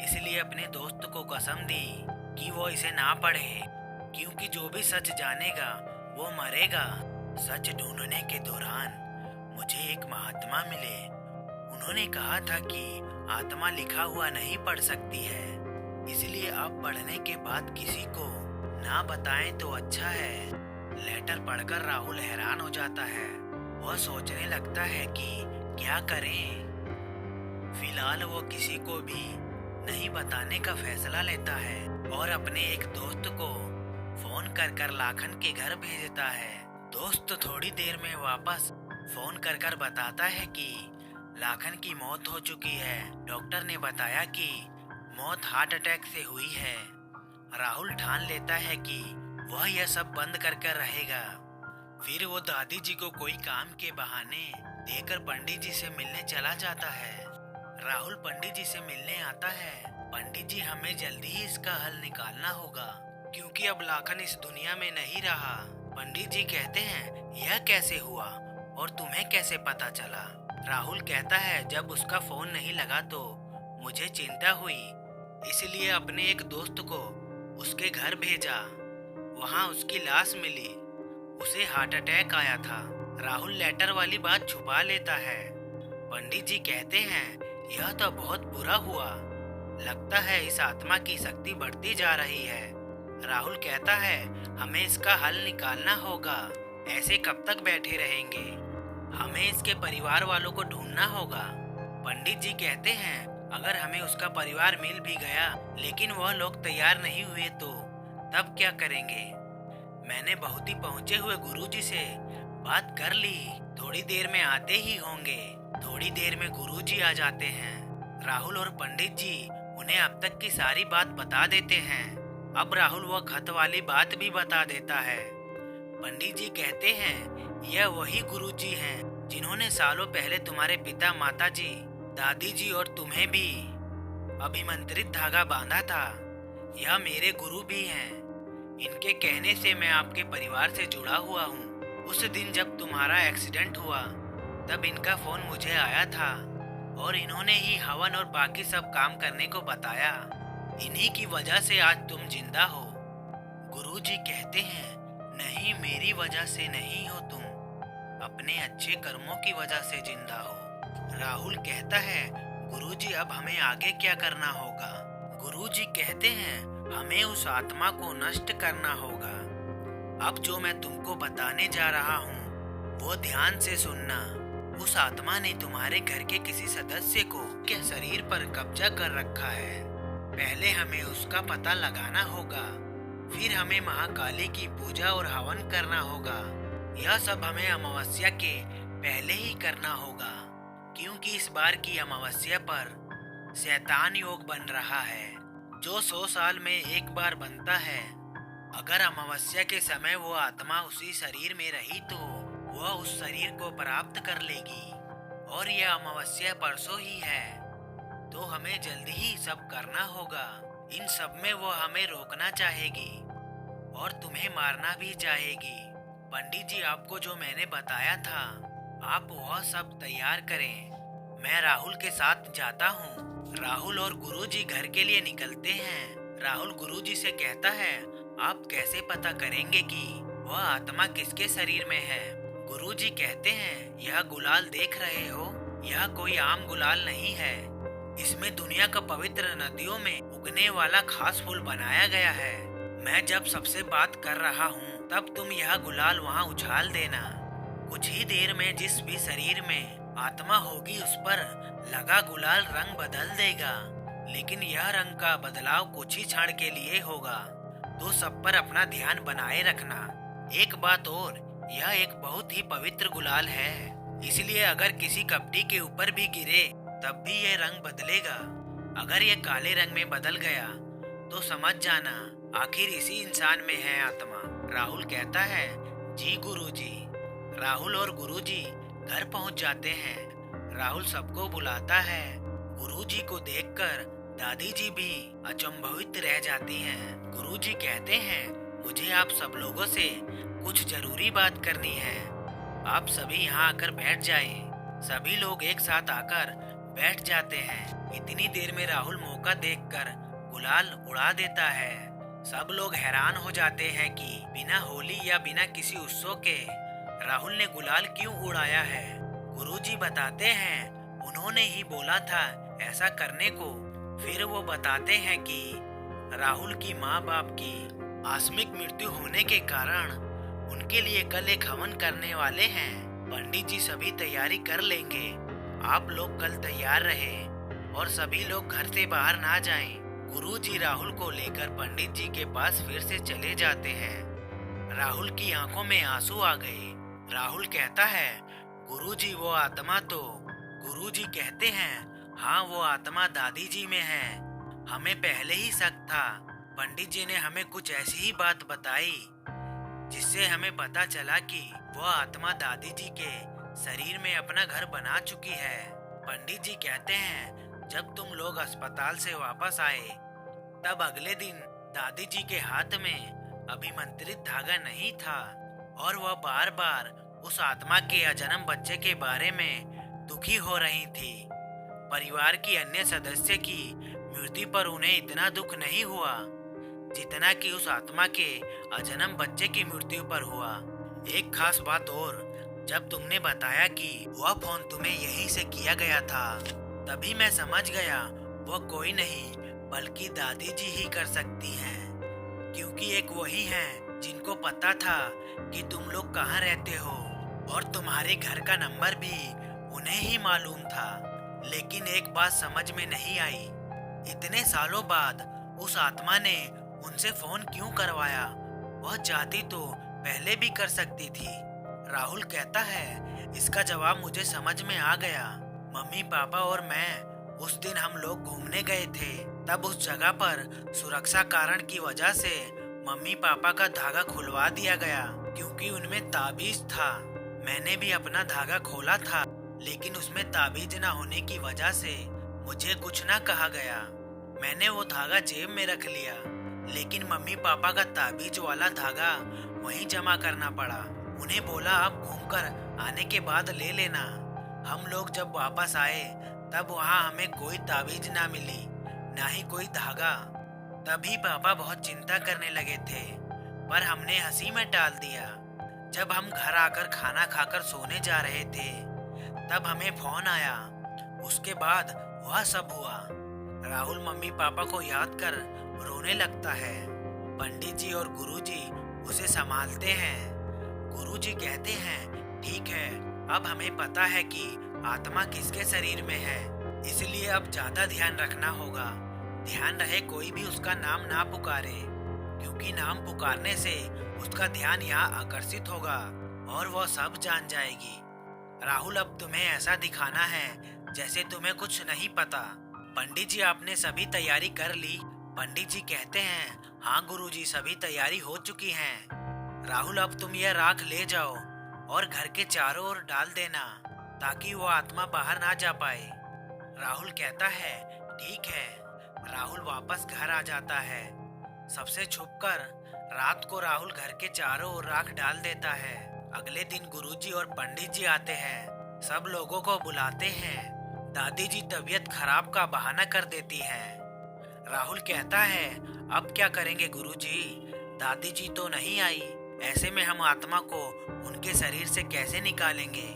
इसलिए अपने दोस्त को कसम दी कि वो इसे ना पढ़े, क्योंकि जो भी सच जानेगा वो मरेगा। सच ढूंढने के दौरान मुझे एक महात्मा मिले। उन्होंने कहा था कि आत्मा लिखा हुआ नहीं पढ़ सकती है, इसलिए आप पढ़ने के बाद किसी को ना बताएं तो अच्छा है। लेटर पढ़कर राहुल हैरान हो जाता है। वह सोचने लगता है कि क्या करें। फिलहाल वो किसी को भी नहीं बताने का फैसला लेता है और अपने एक दोस्त को फोन कर लाखन के घर भेजता है। दोस्त थोड़ी देर में वापस फोन कर बताता है कि लाखन की मौत हो चुकी है। डॉक्टर ने बताया कि मौत हार्ट अटैक से हुई है। राहुल ठान लेता है कि वह यह सब बंद कर रहेगा। फिर वो दादी जी को कोई काम के बहाने देकर पंडित जी से मिलने चला जाता है। राहुल पंडित जी से मिलने आता है। पंडित जी, हमें जल्दी ही इसका हल निकालना होगा, क्योंकि अब लाखन इस दुनिया में नहीं रहा। पंडित जी कहते हैं, यह कैसे हुआ और तुम्हें कैसे पता चला? राहुल कहता है, जब उसका फोन नहीं लगा तो मुझे चिंता हुई, इसलिए अपने एक दोस्त को उसके घर भेजा। वहाँ उसकी लाश मिली। उसे हार्ट अटैक आया था। राहुल लेटर वाली बात छुपा लेता है। पंडित जी कहते हैं, यह तो बहुत बुरा हुआ। लगता है इस आत्मा की शक्ति बढ़ती जा रही है। राहुल कहता है, हमें इसका हल निकालना होगा। ऐसे कब तक बैठे रहेंगे? हमें इसके परिवार वालों को ढूंढना होगा। पंडित जी कहते हैं, अगर हमें उसका परिवार मिल भी गया लेकिन वह लोग तैयार नहीं हुए तो तब क्या करेंगे? मैंने बहुत ही पहुंचे हुए गुरुजी से बात कर ली। थोड़ी देर में आते ही होंगे। थोड़ी देर में गुरुजी आ जाते हैं। राहुल और पंडित जी उन्हें अब तक की सारी बात बता देते हैं। अब राहुल वह खत वाली बात भी बता देता है। पंडित जी कहते हैं, यह वही गुरुजी हैं जिन्होंने सालों पहले तुम्हारे पिता, माता जी, दादी जी और तुम्हें भी अभिमंत्रित धागा बांधा था। यह मेरे गुरु भी हैं। इनके कहने से मैं आपके परिवार से जुड़ा हुआ हूँ। उस दिन जब तुम्हारा एक्सीडेंट हुआ तब इनका फोन मुझे आया था और इन्होंने ही हवन और बाकी सब काम करने को बताया। इन्हीं की वजह से आज तुम जिंदा हो। गुरुजी कहते हैं, नहीं, मेरी वजह से नहीं हो तुम, अपने अच्छे कर्मों की वजह से जिंदा हो। राहुल कहता है, गुरुजी अब हमें आगे क्या करना होगा? गुरुजी कहते हैं, हमें उस आत्मा को नष्ट करना होगा। अब जो मैं तुमको बताने जा रहा हूँ वो ध्यान से सुनना। उस आत्मा ने तुम्हारे घर के किसी सदस्य को के शरीर पर कब्जा कर रखा है। पहले हमें उसका पता लगाना होगा, फिर हमें महाकाली की पूजा और हवन करना होगा। यह सब हमें अमावस्या के पहले ही करना होगा, क्योंकि इस बार की अमावस्या पर शैतान योग बन रहा है जो 100 साल में एक बार बनता है। अगर अमावस्या के समय वो आत्मा उसी शरीर में रही तो वह उस शरीर को प्राप्त कर लेगी, और यह अमावस्या परसों ही है, तो हमें जल्दी ही सब करना होगा। इन सब में वो हमें रोकना चाहेगी और तुम्हें मारना भी चाहेगी। पंडित जी, आपको जो मैंने बताया था आप वह सब तैयार करें। मैं राहुल के साथ जाता हूँ। राहुल और गुरुजी घर के लिए निकलते हैं। राहुल गुरुजी से कहता है, आप कैसे पता करेंगे कि वह आत्मा किसके शरीर में है? गुरुजी कहते हैं, यह गुलाल देख रहे हो, यह कोई आम गुलाल नहीं है। इसमें दुनिया का पवित्र नदियों में उगने वाला खास फूल बनाया गया है। मैं जब सबसे बात कर रहा हूँ तब तुम यह गुलाल वहाँ उछाल देना। कुछ ही देर में जिस भी शरीर में आत्मा होगी उस पर लगा गुलाल रंग बदल देगा, लेकिन यह रंग का बदलाव कुछ ही क्षण के लिए होगा। तो सब पर अपना ध्यान बनाए रखना। एक बात और, यह एक बहुत ही पवित्र गुलाल है, इसलिए अगर किसी कपटी के ऊपर भी गिरे तब भी ये रंग बदलेगा। अगर ये काले रंग में बदल गया तो समझ जाना आखिर इसी इंसान में है आत्मा। राहुल कहता है, जी गुरुजी। राहुल और गुरुजी घर पहुंच जाते हैं। राहुल सबको बुलाता है। गुरुजी को देखकर दादी जी भी अचंभवित रह जाती हैं। गुरुजी कहते हैं, मुझे आप सब लोगों से कुछ जरूरी बात करनी है। आप सभी यहाँ आकर बैठ जाएं। सभी लोग एक साथ आकर बैठ जाते हैं। इतनी देर में राहुल मौका देखकर गुलाल उड़ा देता है। सब लोग हैरान हो जाते हैं कि बिना होली या बिना किसी उत्सव के राहुल ने गुलाल क्यों उड़ाया है। गुरुजी बताते हैं, उन्होंने ही बोला था ऐसा करने को। फिर वो बताते हैं कि राहुल की माँ बाप की आकस्मिक मृत्यु होने के कारण उनके लिए कल एक हवन करने वाले हैं। पंडित जी सभी तैयारी कर लेंगे। आप लोग कल तैयार रहे और सभी लोग घर से बाहर ना जाएं। गुरुजी राहुल को लेकर पंडित जी के पास फिर से चले जाते हैं। राहुल की आंखों में आंसू आ गए। राहुल कहता है, गुरुजी वो आत्मा तो। गुरुजी कहते हैं, हाँ वो आत्मा दादी जी में है। हमें पहले ही शक था। पंडित जी ने हमें कुछ ऐसी ही बात बताई जिससे हमें पता चला कि वह आत्मा दादी जी के शरीर में अपना घर बना चुकी है। पंडित जी कहते हैं, जब तुम लोग अस्पताल से वापस आए तब अगले दिन दादी जी के हाथ में अभिमंत्रित धागा नहीं था और वह बार बार उस आत्मा के अजन्म बच्चे के बारे में दुखी हो रही थी। परिवार की अन्य सदस्य की मृत्यु पर उन्हें इतना दुख नहीं हुआ जितना कि उस आत्मा के अजन्म बच्चे की मृत्यु पर हुआ। एक खास बात और, जब तुमने बताया कि वह फोन तुम्हें यहीं से किया गया था तभी मैं समझ गया वह कोई नहीं बल्कि दादी जी ही कर सकती हैं, क्योंकि एक वही हैं जिनको पता था कि तुम लोग कहाँ रहते हो और तुम्हारे घर का नंबर भी उन्हें ही मालूम था। लेकिन एक बात समझ में नहीं आई, इतने सालों बाद उस आत्मा ने उनसे फोन क्यों करवाया? वह चाहती तो पहले भी कर सकती थी। राहुल कहता है, इसका जवाब मुझे समझ में आ गया। मम्मी पापा और मैं उस दिन हम लोग घूमने गए थे, तब उस जगह पर सुरक्षा कारण की वजह से मम्मी पापा का धागा खुलवा दिया गया क्योंकि उनमें ताबीज था। मैंने भी अपना धागा खोला था, लेकिन उसमें ताबीज न होने की वजह से मुझे कुछ न कहा गया। मैंने वो धागा जेब में रख लिया, लेकिन मम्मी पापा का ताबीज वाला धागा वहीं जमा करना पड़ा। उन्हें बोला आप घूमकर आने के बाद ले लेना। हम लोग जब वापस आए तब वहाँ हमें कोई ताबीज ना मिली, ना ही कोई धागा। तभी पापा बहुत चिंता करने लगे थे, पर हमने हंसी में टाल दिया। जब हम घर आकर खाना खाकर सोने जा रहे थे तब हमें फोन आया। उसके बाद वह सब हुआ। राहुल मम्मी पापा को याद कर रोने लगता है। पंडित जी और गुरुजी उसे संभालते हैं। गुरुजी कहते हैं, ठीक है, अब हमें पता है कि आत्मा किसके शरीर में है, इसलिए अब ज्यादा ध्यान रखना होगा। ध्यान रहे कोई भी उसका नाम ना पुकारे, क्योंकि नाम पुकारने से उसका ध्यान यहाँ आकर्षित होगा और वह सब जान जाएगी। राहुल, अब तुम्हें ऐसा दिखाना है जैसे तुम्हें कुछ नहीं पता। पंडित जी, आपने सभी तैयारी कर ली? पंडित जी कहते हैं, हाँ गुरुजी, सभी तैयारी हो चुकी है। राहुल, अब तुम यह राख ले जाओ और घर के चारों ओर डाल देना ताकि वो आत्मा बाहर ना जा पाए। राहुल कहता है, ठीक है। राहुल वापस घर आ जाता है। सबसे छुपकर रात को राहुल घर के चारों ओर राख डाल देता है। अगले दिन गुरुजी और पंडित जी आते हैं, सब लोगों को बुलाते हैं। दादी जी तबीयत खराब का बहाना कर देती है। राहुल कहता है, अब क्या करेंगे गुरुजी? दादी जी तो नहीं आई, ऐसे में हम आत्मा को उनके शरीर से कैसे निकालेंगे?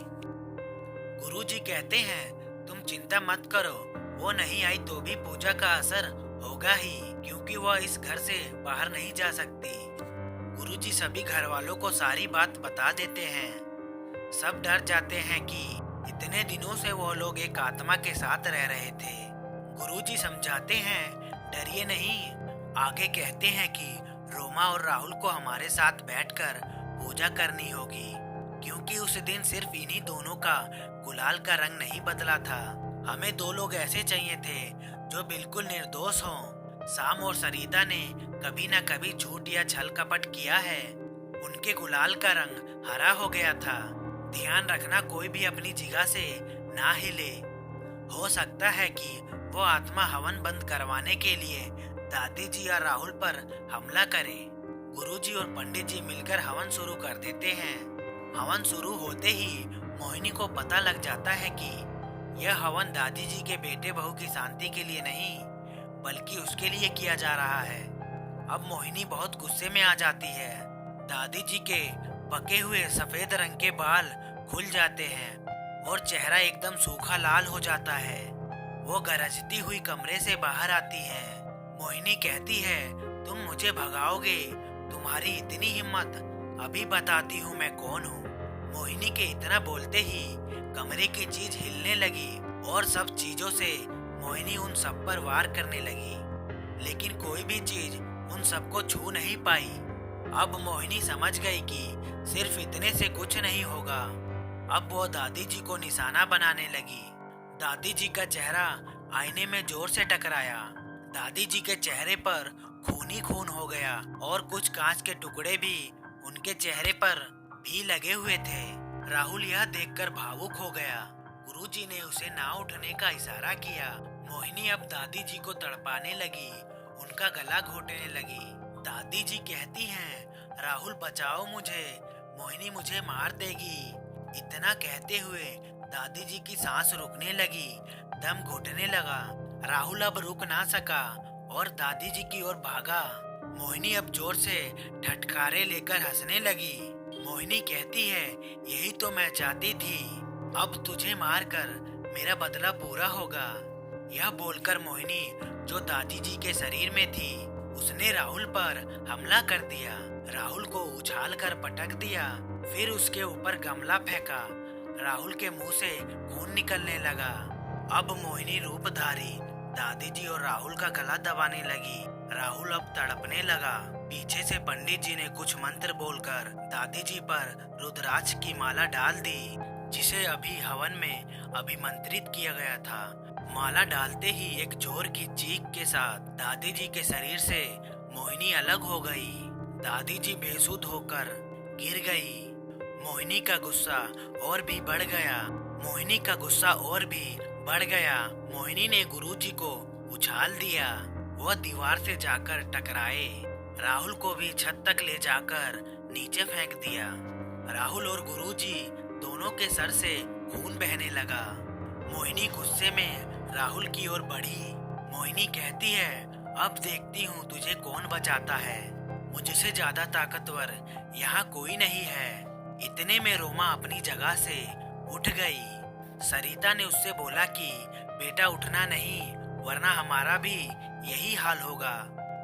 गुरुजी कहते हैं, तुम चिंता मत करो, वो नहीं आई तो भी पूजा का असर होगा ही, क्योंकि वह इस घर से बाहर नहीं जा सकती। गुरुजी सभी घर वालों को सारी बात बता देते हैं। सब डर जाते हैं कि इतने दिनों से वो लोग एक आत्मा के साथ रह रहे थे। गुरुजी समझाते हैं, डरिए नहीं। आगे कहते हैं कि रोमा और राहुल को हमारे साथ बैठकर पूजा करनी होगी, क्योंकि उस दिन सिर्फ इन्हीं दोनों का गुलाल का रंग नहीं बदला था। हमें दो लोग ऐसे चाहिए थे जो बिल्कुल निर्दोष हों। साम और सरिता ने कभी न कभी झूठ या छल कपट किया है। उनके गुलाल का रंग हरा हो गया था। ध्यान रखना कोई भी अपनी जगह से ना हिले। हो सकता है कि वो आत्मा हवन बंद करवाने के लिए दादी जी या राहुल पर हमला करे। गुरुजी और पंडित जी मिलकर हवन शुरू कर देते हैं। हवन शुरू होते ही मोहिनी को पता लग जाता है कि यह हवन दादी जी के बेटे बहू की शांति के लिए नहीं, बल्कि उसके लिए किया जा रहा है। अब मोहिनी बहुत गुस्से में आ जाती है। दादी जी के पके हुए सफेद रंग के बाल खुल जाते हैं और चेहरा एकदम सूखा लाल हो जाता है। वो गरजती हुई कमरे से बाहर आती है। मोहिनी कहती है, तुम मुझे भगाओगे? तुम्हारी इतनी हिम्मत? अभी बताती हूँ मैं कौन हूँ। मोहिनी के इतना बोलते ही कमरे की चीज हिलने लगी और सब चीजों से मोहिनी उन सब पर वार करने लगी, लेकिन कोई भी चीज उन सबको छू नहीं पाई। अब मोहिनी समझ गई कि सिर्फ इतने से कुछ नहीं होगा। अब वो दादी जी को निशाना बनाने लगी। दादी जी का चेहरा आईने में जोर से टकराया। दादी जी के चेहरे पर खून ही खून हो गया और कुछ कांच के टुकड़े भी उनके चेहरे पर भी लगे हुए थे। राहुल यह देखकर भावुक हो गया। गुरुजी ने उसे ना उठने का इशारा किया। मोहिनी अब दादी जी को तड़पाने लगी, उनका गला घोटने लगी। दादी जी कहती हैं, राहुल बचाओ मुझे, मोहिनी मुझे मार देगी। इतना कहते हुए दादी जी की सांस रुकने लगी, दम घुटने लगा। राहुल अब रुक ना सका और दादी जी की ओर भागा। मोहिनी अब जोर से ठटकारे लेकर हंसने लगी। मोहिनी कहती है, यही तो मैं चाहती थी, अब तुझे मारकर मेरा बदला पूरा होगा। यह बोलकर मोहिनी जो दादी जी के शरीर में थी, उसने राहुल पर हमला कर दिया। राहुल को उछाल कर पटक दिया, फिर उसके ऊपर गमला फेंका। राहुल के मुंह से खून निकलने लगा। अब मोहिनी रूपधारी दादी जी और राहुल का गला दबाने लगी। राहुल अब तड़पने लगा। पीछे से पंडित जी ने कुछ मंत्र बोलकर दादी जी पर रुद्राक्ष की माला डाल दी, जिसे अभी हवन में अभिमंत्रित किया गया था। माला डालते ही एक जोर की चीख के साथ दादी जी के शरीर से मोहिनी अलग हो गई। दादी जी बेसुध होकर गिर गई। मोहिनी का गुस्सा और भी बढ़ गया। मोहिनी ने गुरुजी को उछाल दिया। वह दीवार से जाकर टकराए। राहुल को भी छत तक ले जाकर नीचे फेंक दिया। राहुल और गुरुजी दोनों के सर से खून बहने लगा। मोहिनी गुस्से में राहुल की ओर बढ़ी। मोहिनी कहती है, अब देखती हूँ तुझे कौन बचाता है। मुझसे ज्यादा ताकतवर यहाँ कोई नहीं है। इतने में रोमा अपनी जगह से उठ गई। सरिता ने उससे बोला कि बेटा उठना नहीं, वरना हमारा भी यही हाल होगा।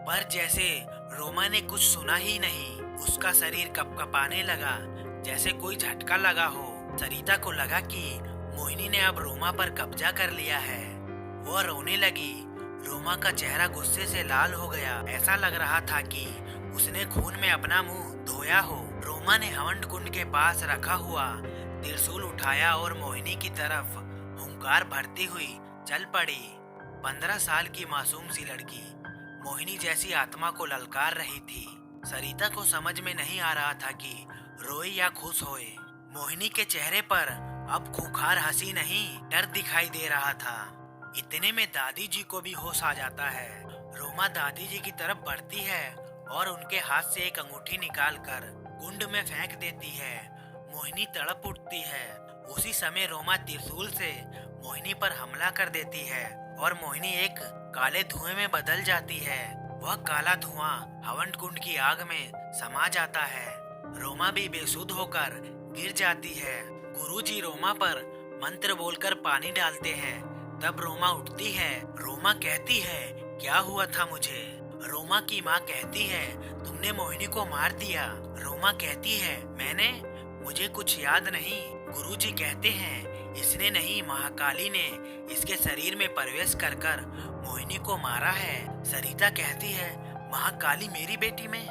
पर जैसे रोमा ने कुछ सुना ही नहीं, उसका शरीर कपकपाने लगा जैसे कोई झटका लगा हो। सरिता को लगा कि मोहिनी ने अब रोमा पर कब्जा कर लिया है। वह रोने लगी। रोमा का चेहरा गुस्से से लाल हो गया। ऐसा लग रहा था कि उसने खून में अपना मुंह धोया हो। रोमा ने हवन कुंड के पास रखा हुआ त्रिशूल उठाया और मोहिनी की तरफ हुंकार भरती हुई चल पड़ी। 15 साल की मासूम सी लड़की मोहिनी जैसी आत्मा को ललकार रही थी। सरिता को समझ में नहीं आ रहा था कि रोए या खुश होए। मोहिनी के चेहरे पर अब खूंखार हंसी नहीं, डर दिखाई दे रहा था। इतने में दादी जी को भी होश आ जाता है। रोमा दादी जी की तरफ बढ़ती है और उनके हाथ से एक अंगूठी निकालकर कुंड में फेंक देती है। मोहिनी तड़प उठती है। उसी समय रोमा त्रिशूल से मोहिनी पर हमला कर देती है और मोहिनी एक काले धुएं में बदल जाती है। वह काला धुआं हवन कुंड की आग में समा जाता है। रोमा भी बेसुध होकर गिर जाती है। गुरुजी रोमा पर मंत्र बोलकर पानी डालते हैं। तब रोमा उठती है। रोमा कहती है, क्या हुआ था मुझे? रोमा की माँ कहती है तुमने मोहिनी को मार दिया। रोमा कहती है मैंने? मुझे कुछ याद नहीं। गुरुजी कहते हैं इसने नहीं, महाकाली ने इसके शरीर में प्रवेश कर कर मोहिनी को मारा है। सरिता कहती है महाकाली मेरी बेटी में?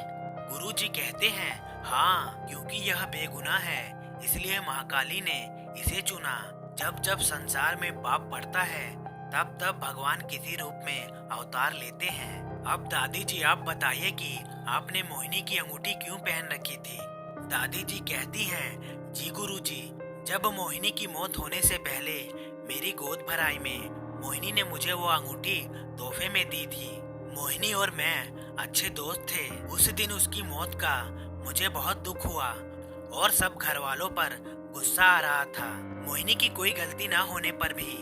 गुरुजी कहते हैं हाँ, क्योंकि यह बेगुनाह है इसलिए महाकाली ने इसे चुना। जब जब संसार में पाप बढ़ता है तब तब भगवान किसी रूप में अवतार लेते हैं। अब दादी जी आप बताइए कि आपने मोहिनी की अंगूठी क्यों पहन रखी थी? दादी जी कहती हैं जी गुरुजी, जब मोहिनी की मौत होने से पहले मेरी गोद भराई में मोहिनी ने मुझे वो अंगूठी तोहफे में दी थी। मोहिनी और मैं अच्छे दोस्त थे। उस दिन उसकी मौत का मुझे बहुत दुख हुआ और सब घर वालों पर गुस्सा आ रहा था। मोहिनी की कोई गलती ना होने पर भी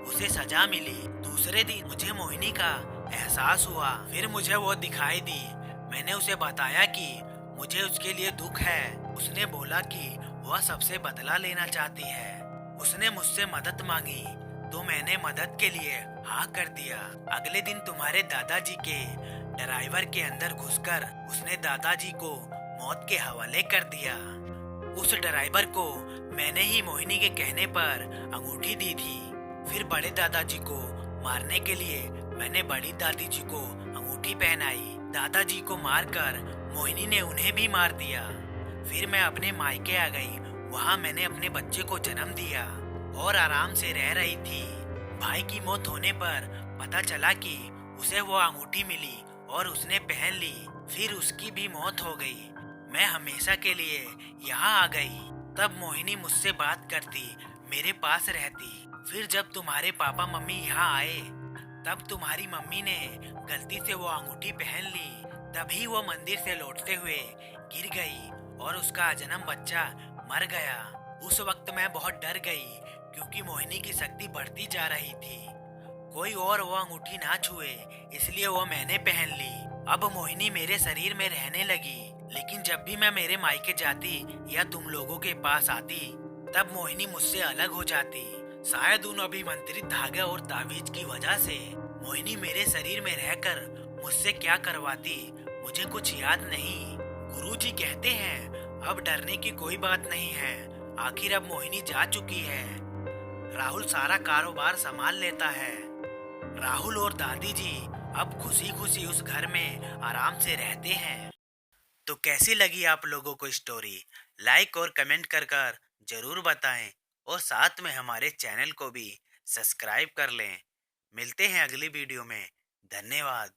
उसे सजा मिली। दूसरे दिन मुझे मोहिनी का एहसास हुआ, फिर मुझे वो दिखाई दी। मैंने उसे बताया कि मुझे उसके लिए दुख है। उसने बोला कि वह सबसे बदला लेना चाहती है। उसने मुझसे मदद मांगी तो मैंने मदद के लिए हाँ कर दिया। अगले दिन तुम्हारे दादाजी के ड्राइवर के अंदर घुसकर उसने दादाजी को मौत के हवाले कर दिया। उस ड्राइवर को मैंने ही मोहिनी के कहने पर अंगूठी दी थी। फिर बड़े दादाजी को मारने के लिए मैंने बड़ी दादी जी को अंगूठी पहनाई। दादाजी को मारकर मोहिनी ने उन्हें भी मार दिया। फिर मैं अपने मायके आ गई। वहाँ मैंने अपने बच्चे को जन्म दिया और आराम से रह रही थी। भाई की मौत होने पर पता चला कि उसे वो अंगूठी मिली और उसने पहन ली। फिर उसकी भी मौत हो गई। मैं हमेशा के लिए यहाँ आ गई। तब मोहिनी मुझसे बात करती, मेरे पास रहती। फिर जब तुम्हारे पापा मम्मी यहाँ आए तब तुम्हारी मम्मी ने गलती से वो अंगूठी पहन ली। तभी वो मंदिर से लौटते हुए गिर गई और उसका अजन्म बच्चा मर गया। उस वक्त मैं बहुत डर गई क्योंकि मोहिनी की शक्ति बढ़ती जा रही थी। कोई और वो अंगूठी ना छुए इसलिए वो मैंने पहन ली। अब मोहिनी मेरे शरीर में रहने लगी। लेकिन जब भी मैं मेरे मायके जाती या तुम लोगों के पास आती तब मोहिनी मुझसे अलग हो जाती। शायद उन अभिमंत्रित धागे और तावीज की वजह से मोहिनी मेरे शरीर में रहकर मुझसे क्या करवाती मुझे कुछ याद नहीं। गुरुजी कहते हैं अब डरने की कोई बात नहीं है, आखिर अब मोहिनी जा चुकी है। राहुल सारा कारोबार संभाल लेता है। राहुल और दादी जी अब खुशी खुशी उस घर में आराम से रहते हैं। तो कैसी लगी आप लोगों को स्टोरी? लाइक और कमेंट कर कर जरूर बताएं और साथ में हमारे चैनल को भी सब्सक्राइब कर लें। मिलते हैं अगली वीडियो में। धन्यवाद।